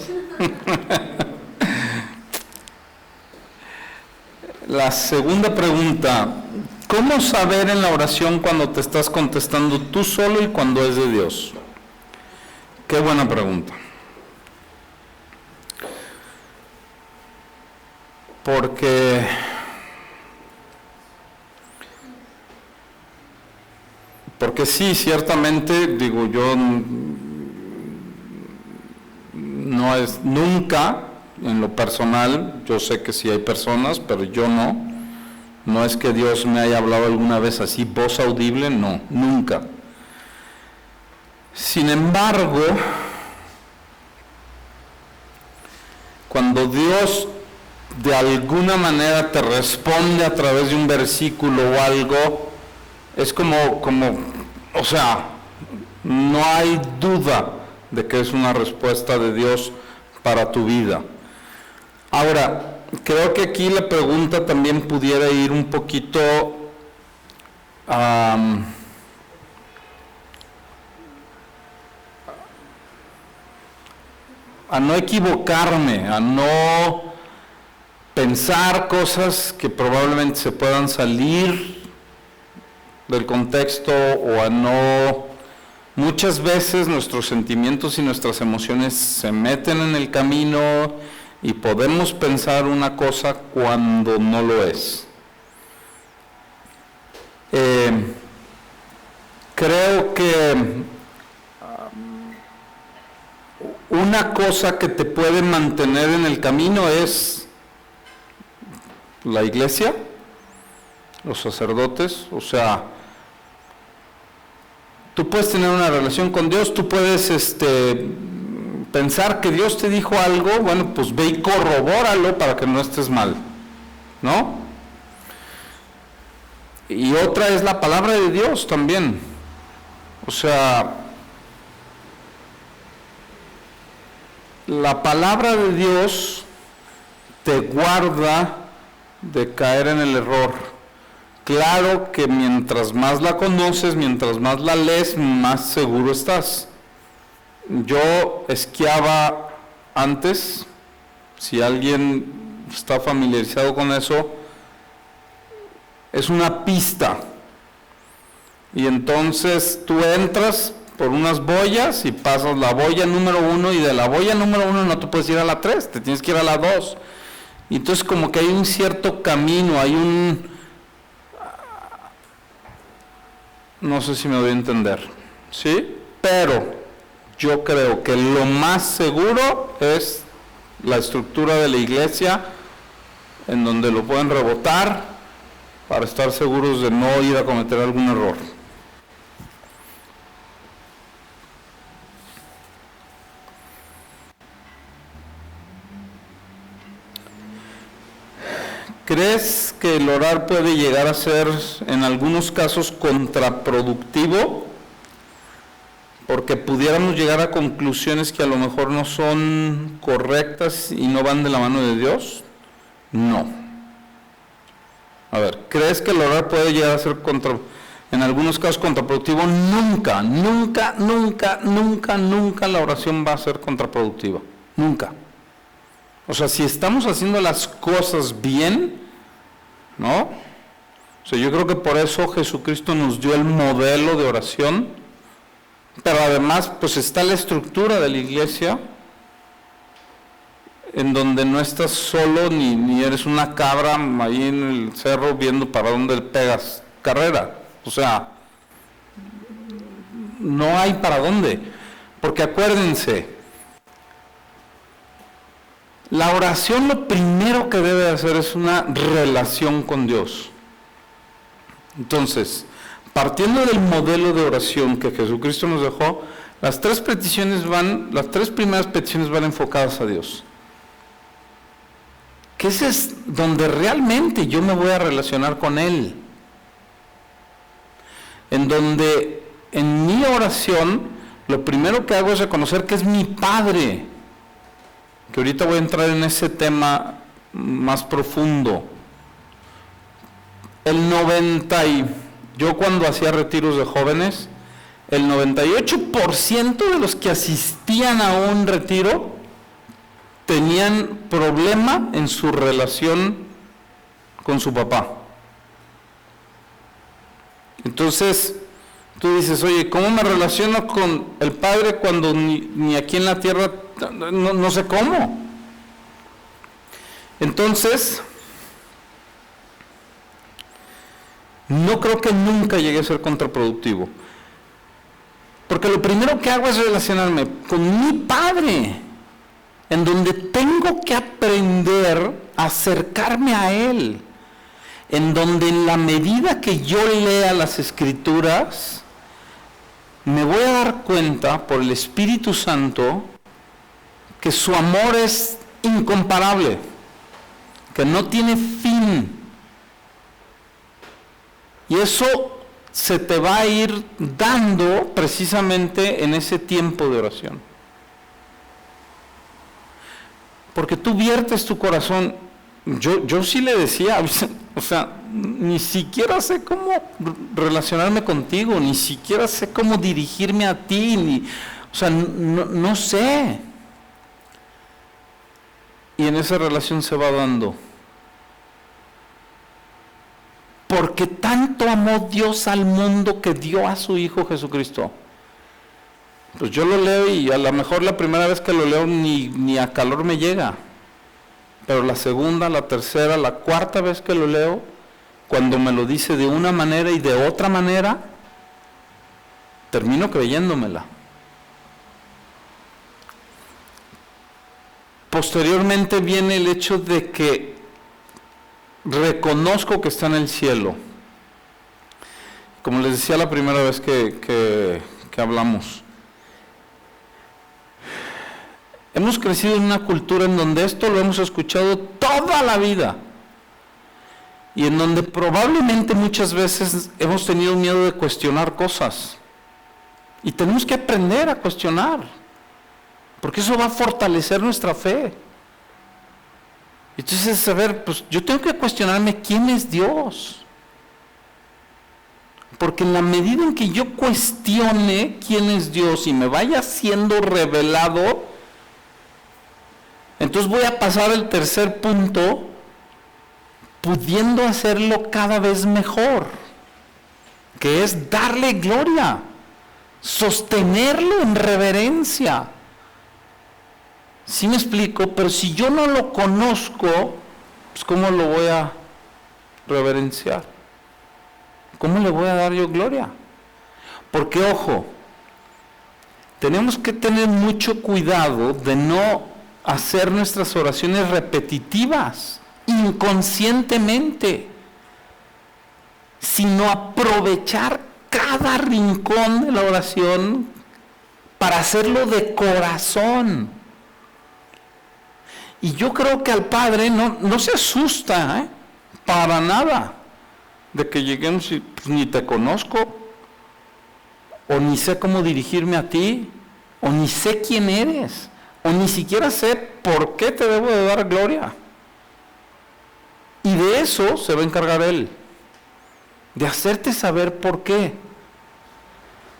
La segunda pregunta: ¿cómo saber en la oración cuando te estás contestando tú solo y cuando es de Dios? Qué buena pregunta. Porque sí, ciertamente, digo, yo no es nunca, en lo personal, yo sé que sí hay personas, pero yo no. No es que Dios me haya hablado alguna vez así, voz audible, no, nunca. Sin embargo, cuando Dios de alguna manera te responde a través de un versículo o algo, es como, o sea, no hay duda de que es una respuesta de Dios para tu vida. Ahora, creo que aquí la pregunta también pudiera ir un poquito a no equivocarme, a no pensar cosas que probablemente se puedan salir del contexto, o a no... Muchas veces nuestros sentimientos y nuestras emociones se meten en el camino y podemos pensar una cosa cuando no lo es. Creo que una cosa que te puede mantener en el camino es la iglesia, los sacerdotes. O sea, tú puedes tener una relación con Dios, tú puedes pensar que Dios te dijo algo, bueno, pues ve y corrobóralo para que no estés mal, ¿no? Y otra es la palabra de Dios también. O sea, la palabra de Dios te guarda de caer en el error. Claro que mientras más la conoces, mientras más la lees, más seguro estás. Yo esquiaba antes, si alguien está familiarizado con eso, es una pista. Y entonces tú entras por unas boyas y pasas la boya número 1, y de la boya número 1 no te puedes ir a la 3, te tienes que ir a la 2. Y entonces como que hay un cierto camino, hay un... No sé si me doy a entender, ¿sí? Pero yo creo que lo más seguro es la estructura de la iglesia, en donde lo pueden rebotar para estar seguros de no ir a cometer algún error. ¿Crees que el orar puede llegar a ser en algunos casos contraproductivo? Porque pudiéramos llegar a conclusiones que a lo mejor no son correctas y no van de la mano de Dios. No. A ver, ¿crees que el orar puede llegar a ser en algunos casos contraproductivo? Nunca, nunca, nunca, nunca, nunca la oración va a ser contraproductiva. Nunca. O sea, si estamos haciendo las cosas bien, ¿no? O sea, yo creo que por eso Jesucristo nos dio el modelo de oración, pero además pues está la estructura de la iglesia, en donde no estás solo ni eres una cabra ahí en el cerro viendo para dónde le pegas carrera. O sea, no hay para dónde, porque acuérdense, la oración lo primero que debe hacer es una relación con Dios. Entonces, partiendo del modelo de oración que Jesucristo nos dejó, las tres primeras peticiones van enfocadas a Dios. Que ese es donde realmente yo me voy a relacionar con Él. En donde en mi oración, lo primero que hago es reconocer que es mi Padre. Que ahorita voy a entrar en ese tema más profundo. Yo cuando hacía retiros de jóvenes, el 98% de los que asistían a un retiro tenían problema en su relación con su papá. Entonces, tú dices, oye, ¿cómo me relaciono con el Padre cuando ni aquí en la tierra no sé cómo? Entonces, no creo que nunca llegue a ser contraproductivo. Porque lo primero que hago es relacionarme con mi Padre, en donde tengo que aprender a acercarme a Él, en donde en la medida que yo lea las Escrituras, me voy a dar cuenta por el Espíritu Santo que su amor es incomparable, que no tiene fin. Y eso se te va a ir dando precisamente en ese tiempo de oración. Porque tú viertes tu corazón. Yo sí le decía, o sea, ni siquiera sé cómo relacionarme contigo, ni siquiera sé cómo dirigirme a ti, o sea, no sé. Y en esa relación se va dando. Porque tanto amó Dios al mundo que dio a su Hijo Jesucristo. Pues yo lo leo y a lo mejor la primera vez que lo leo ni a calor me llega. Pero la segunda, la tercera, la cuarta vez que lo leo, cuando me lo dice de una manera y de otra manera, termino creyéndomela. Posteriormente viene el hecho de que reconozco que está en el cielo. Como les decía la primera vez que hablamos, hemos crecido en una cultura en donde esto lo hemos escuchado toda la vida y en donde probablemente muchas veces hemos tenido miedo de cuestionar cosas, y tenemos que aprender a cuestionar, porque eso va a fortalecer nuestra fe. Entonces, a ver, pues yo tengo que cuestionarme quién es Dios. Porque en la medida en que yo cuestione quién es Dios y me vaya siendo revelado, entonces voy a pasar al tercer punto, pudiendo hacerlo cada vez mejor, que es darle gloria, sostenerlo en reverencia. ¿Sí me explico? Pero si yo no lo conozco, pues ¿cómo lo voy a reverenciar? ¿Cómo le voy a dar yo gloria? Porque, ojo, tenemos que tener mucho cuidado de no hacer nuestras oraciones repetitivas, inconscientemente, sino aprovechar cada rincón de la oración para hacerlo de corazón. Y yo creo que al Padre no se asusta, para nada, de que lleguemos y pues, ni te conozco, o ni sé cómo dirigirme a ti, o ni sé quién eres, o ni siquiera sé por qué te debo de dar gloria. Y de eso se va a encargar Él, de hacerte saber por qué.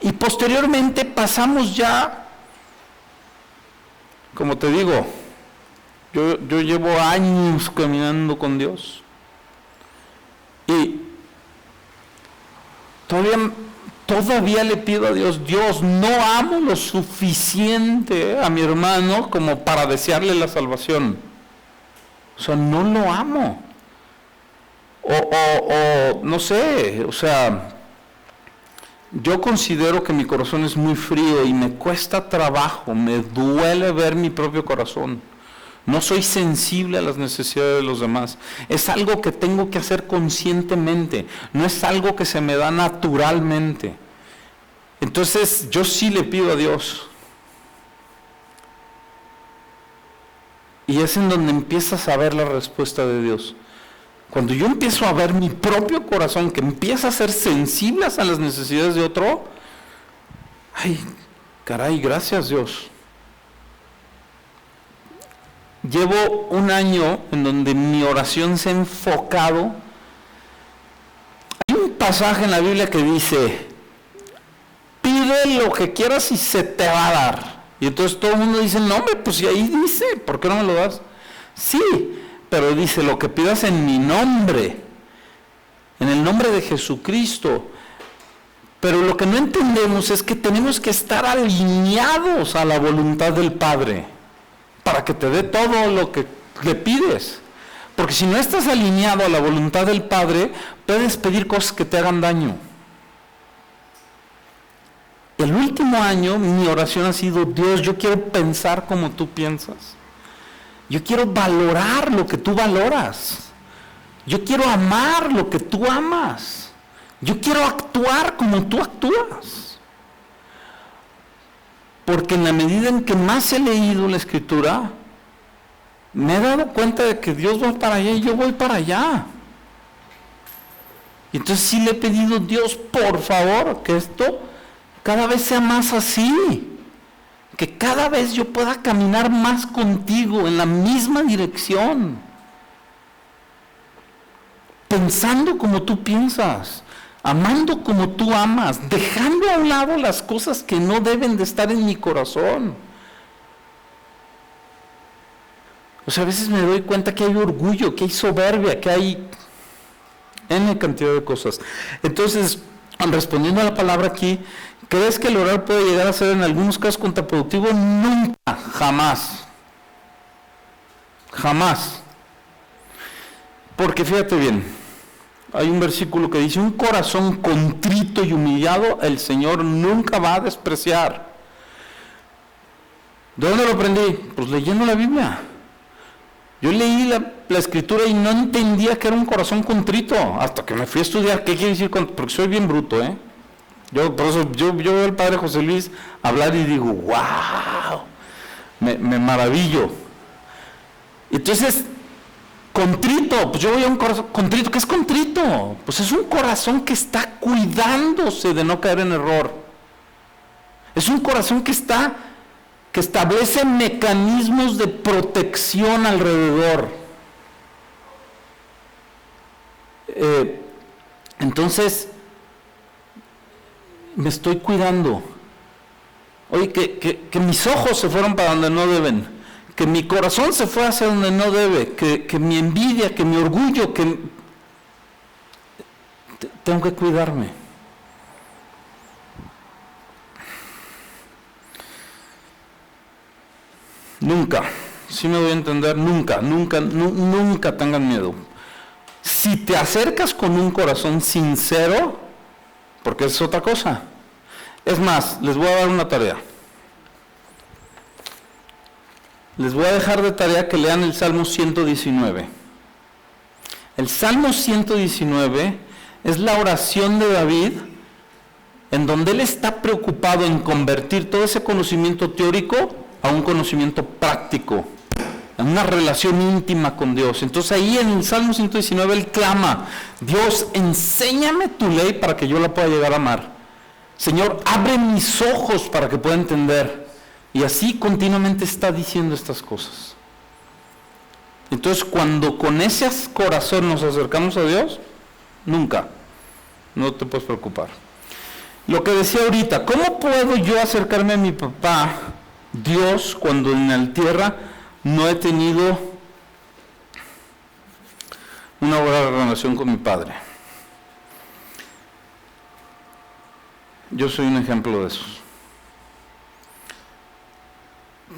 Y posteriormente pasamos ya, como te digo, yo llevo años caminando con Dios y todavía le pido a Dios, no amo lo suficiente a mi hermano como para desearle la salvación. O sea, no lo amo. O no sé, o sea, yo considero que mi corazón es muy frío y me cuesta trabajo, me duele ver mi propio corazón. No soy sensible a las necesidades de los demás. Es algo que tengo que hacer conscientemente, no es algo que se me da naturalmente. Entonces yo sí le pido a Dios. Y es en donde empiezas a ver la respuesta de Dios. Cuando yo empiezo a ver mi propio corazón, que empieza a ser sensible a las necesidades de otro, ay, caray, gracias Dios. Llevo un año en donde mi oración se ha enfocado. Hay un pasaje en la Biblia que dice, pide lo que quieras y se te va a dar. Y entonces todo el mundo dice, no hombre, pues si ahí dice, ¿por qué no me lo das? Sí, pero dice, lo que pidas en mi nombre, en el nombre de Jesucristo. Pero lo que no entendemos es que tenemos que estar alineados a la voluntad del Padre para que te dé todo lo que le pides. Porque si no estás alineado a la voluntad del Padre, puedes pedir cosas que te hagan daño. El último año mi oración ha sido, Dios, yo quiero pensar como tú piensas. Yo quiero valorar lo que tú valoras. Yo quiero amar lo que tú amas. Yo quiero actuar como tú actúas. Porque en la medida en que más he leído la Escritura, me he dado cuenta de que Dios va para allá y yo voy para allá. Y entonces sí le he pedido a Dios, por favor, que esto cada vez sea más así. Que cada vez yo pueda caminar más contigo en la misma dirección. Pensando como tú piensas, amando como tú amas, dejando a un lado las cosas que no deben de estar en mi corazón. O sea, a veces me doy cuenta que hay orgullo, que hay soberbia, que hay N cantidad de cosas. Entonces, respondiendo a la palabra aquí, ¿crees que el orar puede llegar a ser en algunos casos contraproductivo? Nunca, jamás. Jamás. Porque fíjate bien, hay un versículo que dice, un corazón contrito y humillado el Señor nunca va a despreciar. ¿De dónde lo aprendí? Pues leyendo la Biblia. Yo leí la Escritura y no entendía que era un corazón contrito, hasta que me fui a estudiar qué quiere decir, porque soy bien bruto, Por eso yo veo al Padre José Luis hablar y digo, wow, me maravillo. Entonces, contrito, pues yo voy a un corazón contrito. ¿Qué es contrito? Pues es un corazón que está cuidándose de no caer en error. Es un corazón que establece mecanismos de protección alrededor. Entonces, me estoy cuidando. Oye, que mis ojos se fueron para donde no deben, que mi corazón se fue hacia donde no debe, que mi envidia, que mi orgullo, tengo que cuidarme. Nunca, si me voy a entender, nunca tengan miedo. Si te acercas con un corazón sincero, porque es otra cosa. Es más, les voy a dar una tarea. Les voy a dejar de tarea que lean el Salmo 119. El Salmo 119 es la oración de David, en donde él está preocupado en convertir todo ese conocimiento teórico a un conocimiento práctico, a una relación íntima con Dios. Entonces ahí en el Salmo 119 él clama, Dios, enséñame tu ley para que yo la pueda llegar a amar. Señor, abre mis ojos para que pueda entender. Y así continuamente está diciendo estas cosas. Entonces cuando con ese corazón nos acercamos a Dios, nunca, no te puedes preocupar. Lo que decía ahorita, ¿cómo puedo yo acercarme a mi papá, Dios, cuando en la tierra no he tenido una buena relación con mi padre? Yo soy un ejemplo de esos.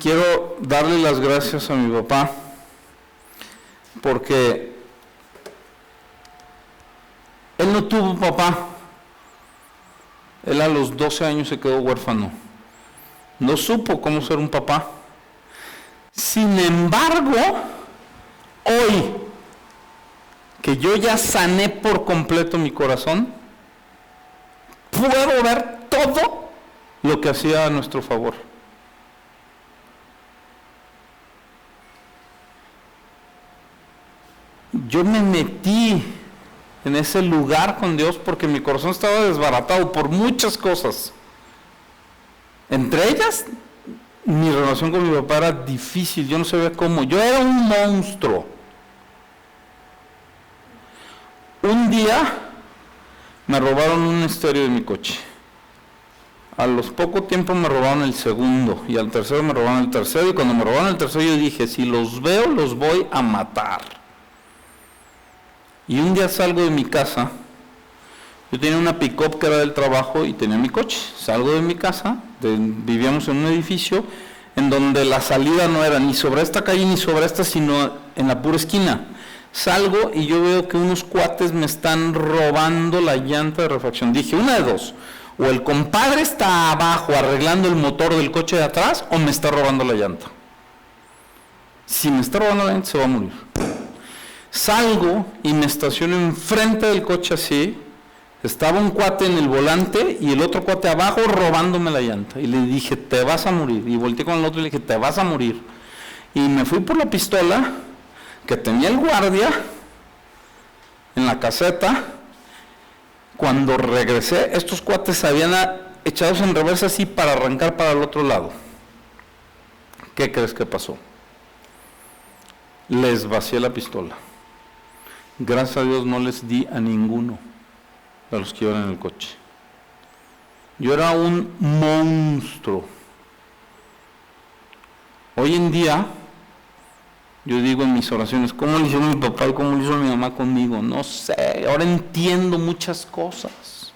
Quiero darle las gracias a mi papá porque él no tuvo papá. Él a los 12 años se quedó huérfano. No supo cómo ser un papá. Sin embargo, hoy que yo ya sané por completo mi corazón, puedo ver todo lo que hacía a nuestro favor. Yo me metí en ese lugar con Dios porque mi corazón estaba desbaratado por muchas cosas. Entre ellas, mi relación con mi papá era difícil, yo no sabía cómo, yo era un monstruo. Un día me robaron un estéreo de mi coche. A los poco tiempo me robaron el segundo, y al tercero me robaron el tercero, y cuando me robaron el tercero yo dije, si los veo, los voy a matar. Y un día salgo de mi casa, yo tenía una pick-up que era del trabajo y tenía mi coche. Salgo de mi casa, vivíamos en un edificio en donde la salida no era ni sobre esta calle ni sobre esta, sino en la pura esquina. Salgo y yo veo que unos cuates me están robando la llanta de refacción. Dije, una de dos, o el compadre está abajo arreglando el motor del coche de atrás o me está robando la llanta. Si me está robando la llanta se va a morir. Salgo y me estaciono enfrente del coche así, Estaba un cuate en el volante y el otro cuate abajo robándome la llanta. Y le dije, te vas a morir. Y volteé con el otro y le dije, te vas a morir. Y me fui por la pistola que tenía el guardia en la caseta. Cuando regresé, estos cuates se habían echados en reversa así para arrancar para el otro lado. ¿Qué crees que pasó? Les vacié la pistola. Gracias a Dios no les di a ninguno de los que iban en el coche. Yo era un monstruo. Hoy en día, yo digo en mis oraciones, ¿cómo le hizo mi papá y cómo le hizo mi mamá conmigo? No sé, ahora entiendo muchas cosas.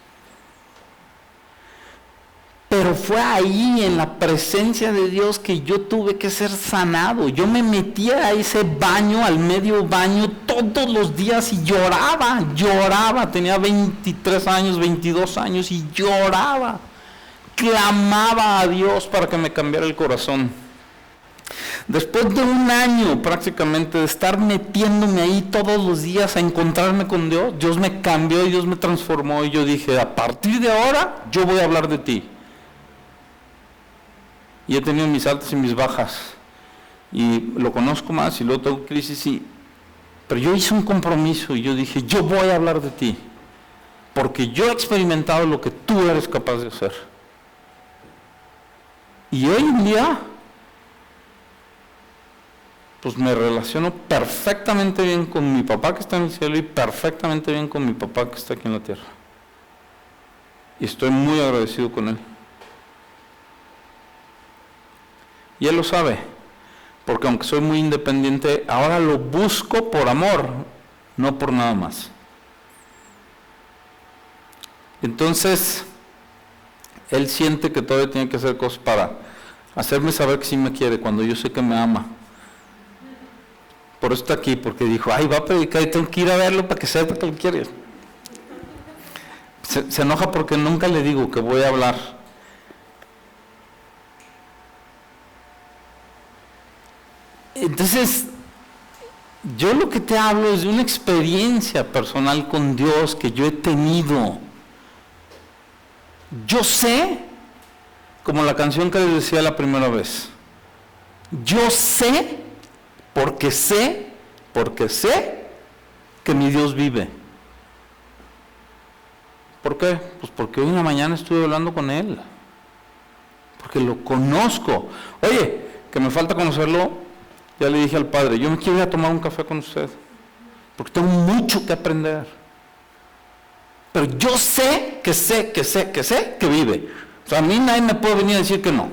Pero fue ahí, en la presencia de Dios, que yo tuve que ser sanado. Yo me metía a ese baño, al medio baño, todos los días y lloraba. Tenía 23 años, 22 años y lloraba. Clamaba a Dios para que me cambiara el corazón. Después de un año prácticamente de estar metiéndome ahí todos los días a encontrarme con Dios, Dios me cambió y Dios me transformó y yo dije, a partir de ahora yo voy a hablar de ti. Y he tenido mis altas y mis bajas y lo conozco más y luego tengo crisis, pero yo hice un compromiso y yo dije, yo voy a hablar de ti porque yo he experimentado lo que tú eres capaz de hacer. Y hoy en día pues me relaciono perfectamente bien con mi papá que está en el cielo y perfectamente bien con mi papá que está aquí en la tierra. Y estoy muy agradecido con él. Y él lo sabe, porque aunque soy muy independiente, ahora lo busco por amor, no por nada más. Entonces, él siente que todavía tiene que hacer cosas para hacerme saber que sí me quiere, cuando yo sé que me ama. Por eso está aquí, porque dijo, ay, va a predicar y tengo que ir a verlo para que sepa que lo quiere. Se enoja porque nunca le digo que voy a hablar. Entonces, yo lo que te hablo es de una experiencia personal con Dios que yo he tenido. Yo sé, como la canción que les decía la primera vez, yo sé porque sé que mi Dios vive. ¿Por qué? Pues porque hoy en la mañana estuve hablando con Él, porque lo conozco. Oye, que me falta conocerlo. Ya le dije al Padre, yo me quiero ir a tomar un café con usted, porque tengo mucho que aprender. Pero yo sé que vive. O sea, a mí nadie me puede venir a decir que no,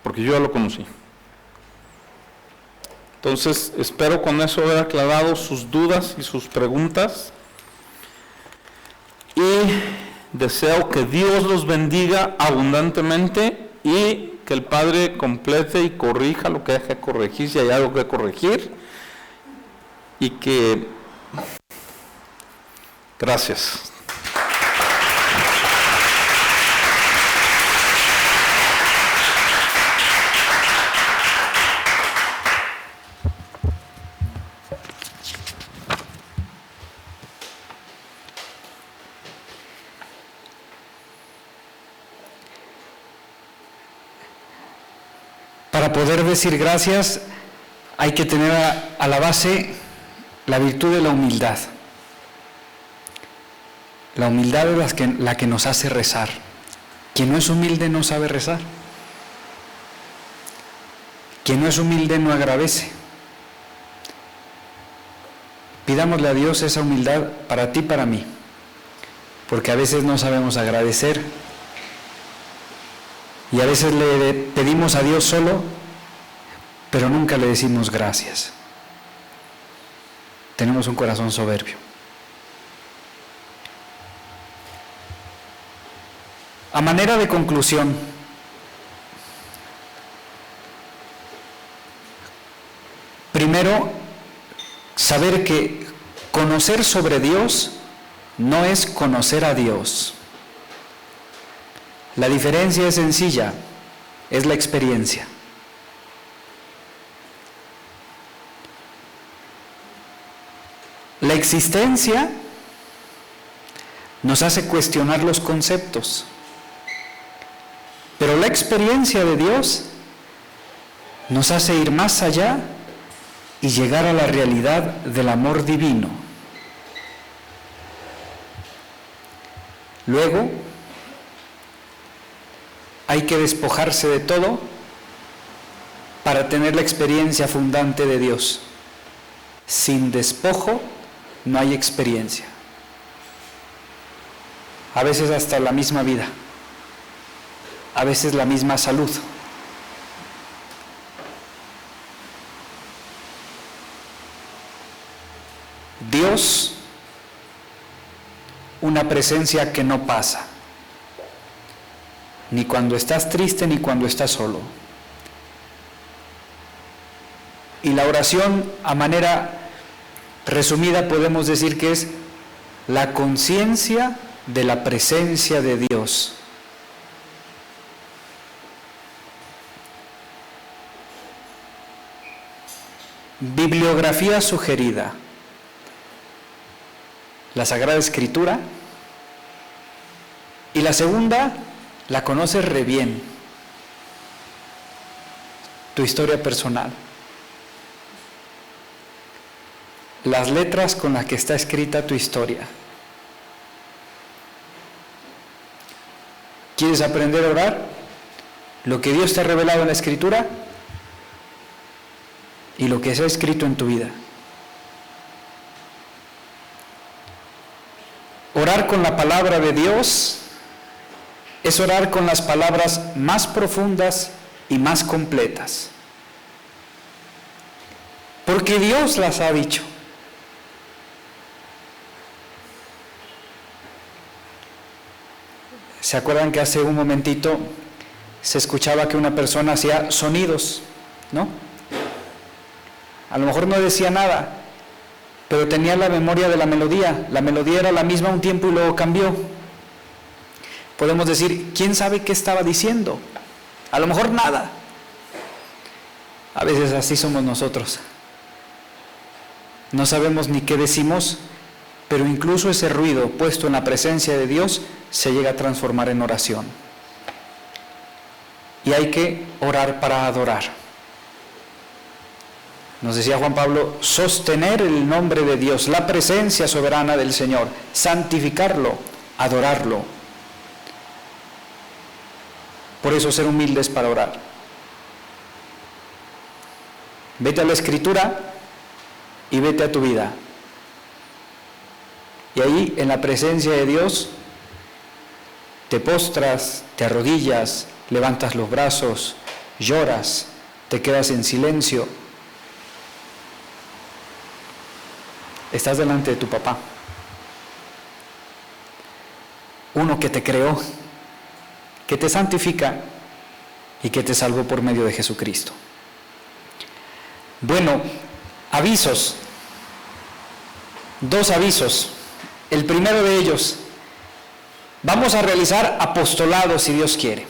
porque yo ya lo conocí. Entonces, espero con eso haber aclarado sus dudas y sus preguntas. Y deseo que Dios los bendiga abundantemente y que el Padre complete y corrija lo que haya que corregir, si hay algo que corregir, y que... Gracias. Para poder decir gracias hay que tener a la base la virtud de la humildad. La humildad es la que nos hace rezar. Quien no es humilde no sabe rezar. Quien no es humilde no agradece. Pidámosle a Dios esa humildad para ti y para mí, porque a veces no sabemos agradecer y a veces le pedimos a Dios solo, pero nunca le decimos gracias. Tenemos un corazón soberbio. A manera de conclusión, primero, saber que conocer sobre Dios no es conocer a Dios. La diferencia es sencilla, es la experiencia. La existencia nos hace cuestionar los conceptos. Pero la experiencia de Dios nos hace ir más allá y llegar a la realidad del amor divino. Luego, hay que despojarse de todo para tener la experiencia fundante de Dios. Sin despojo no hay experiencia. A veces hasta la misma vida, a veces la misma salud. Dios, una presencia que no pasa, ni cuando estás triste ni cuando estás solo. Y la oración, a manera resumida, podemos decir que es la conciencia de la presencia de Dios. Bibliografía sugerida: la Sagrada Escritura, y la segunda la conoces re bien, tu historia personal, las letras con las que está escrita tu historia. ¿Quieres aprender a orar? Lo que Dios te ha revelado en la Escritura y lo que se ha escrito en tu vida. Orar con la palabra de Dios es orar con las palabras más profundas y más completas, porque Dios las ha dicho. ¿Se acuerdan que hace un momentito se escuchaba que una persona hacía sonidos, ¿no? A lo mejor no decía nada, pero tenía la memoria de la melodía. La melodía era la misma un tiempo y luego cambió. Podemos decir, ¿quién sabe qué estaba diciendo? A lo mejor nada. A veces así somos nosotros. No sabemos ni qué decimos, pero incluso ese ruido puesto en la presencia de Dios se llega a transformar en oración. Y hay que orar para adorar. Nos decía Juan Pablo, sostener el nombre de Dios, la presencia soberana del Señor, santificarlo, adorarlo. Por eso ser humildes para orar. Vete a la Escritura y vete a tu vida. Y ahí, en la presencia de Dios, te postras, te arrodillas, levantas los brazos, lloras, te quedas en silencio. Estás delante de tu papá, uno que te creó, que te santifica y que te salvó por medio de Jesucristo. Bueno, avisos. 2 avisos. El primero de ellos, vamos a realizar apostolado si Dios quiere.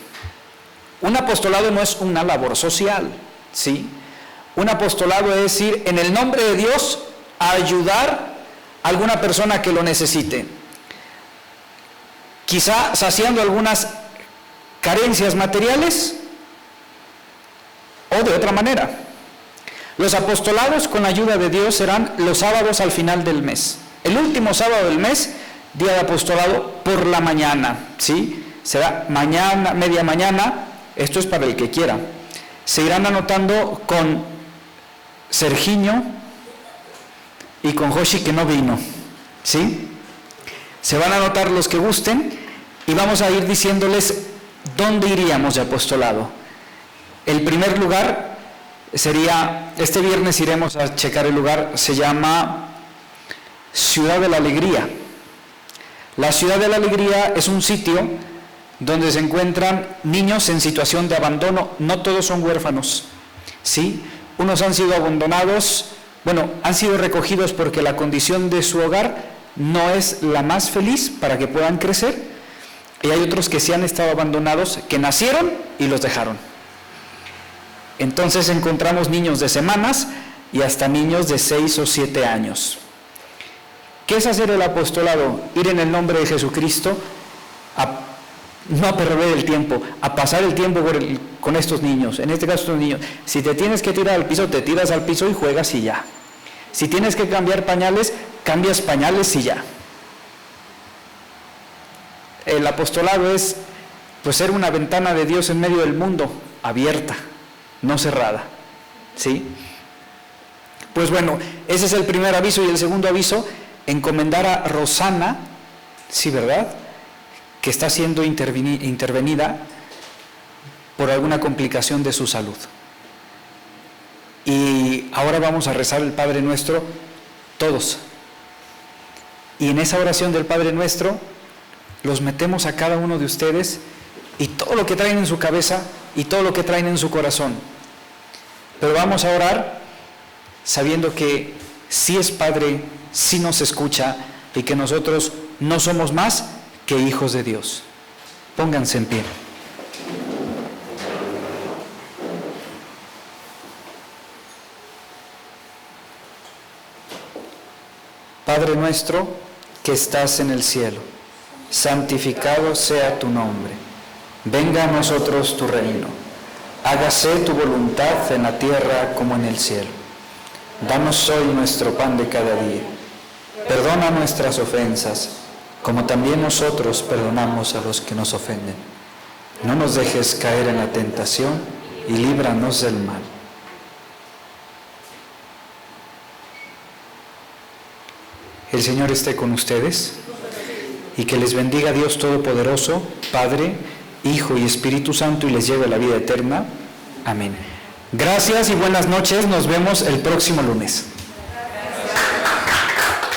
Un apostolado no es una labor social, ¿sí? Un apostolado es ir en el nombre de Dios a ayudar a alguna persona que lo necesite, quizá saciando algunas carencias materiales o de otra manera. Los apostolados con la ayuda de Dios serán los sábados al final del mes. El último sábado del mes, día de apostolado por la mañana, ¿sí? Será mañana, media mañana, esto es para el que quiera. Se irán anotando con Sergiño y con Joshi, que no vino, ¿sí? Se van a anotar los que gusten y vamos a ir diciéndoles dónde iríamos de apostolado. El primer lugar sería, este viernes iremos a checar el lugar, se llama Ciudad de la Alegría. La Ciudad de la Alegría es un sitio donde se encuentran niños en situación de abandono. No todos son huérfanos, ¿sí? Unos han sido abandonados, han sido recogidos porque la condición de su hogar no es la más feliz para que puedan crecer, y hay otros que sí han estado abandonados, que nacieron y los dejaron. Entonces encontramos niños de semanas y hasta niños de 6 o 7 años. ¿Qué es hacer el apostolado? Ir en el nombre de Jesucristo, no a perder el tiempo, a pasar el tiempo con estos niños, en este caso estos niños. Si te tienes que tirar al piso, te tiras al piso y juegas y ya. Si tienes que cambiar pañales, cambias pañales y ya. El apostolado es pues ser una ventana de Dios en medio del mundo, abierta, no cerrada, ¿sí? Pues bueno, ese es el primer aviso. Y el segundo aviso, encomendar a Rosana, sí, ¿verdad?, que está siendo intervenida por alguna complicación de su salud. Y ahora vamos a rezar el Padre Nuestro todos. Y en esa oración del Padre Nuestro los metemos a cada uno de ustedes y todo lo que traen en su cabeza y todo lo que traen en su corazón. Pero vamos a orar sabiendo que sí es Padre, sí nos escucha y que nosotros no somos más que hijos de Dios. Pónganse en pie. Padre nuestro que estás en el cielo, santificado sea tu nombre. Venga a nosotros tu reino. Hágase tu voluntad en la tierra como en el cielo. Danos hoy nuestro pan de cada día. Perdona nuestras ofensas, como también nosotros perdonamos a los que nos ofenden. No nos dejes caer en la tentación y líbranos del mal. El Señor esté con ustedes y que les bendiga Dios Todopoderoso, Padre, Hijo y Espíritu Santo, y les lleve a la vida eterna. Amén. Gracias y buenas noches. Nos vemos el próximo lunes.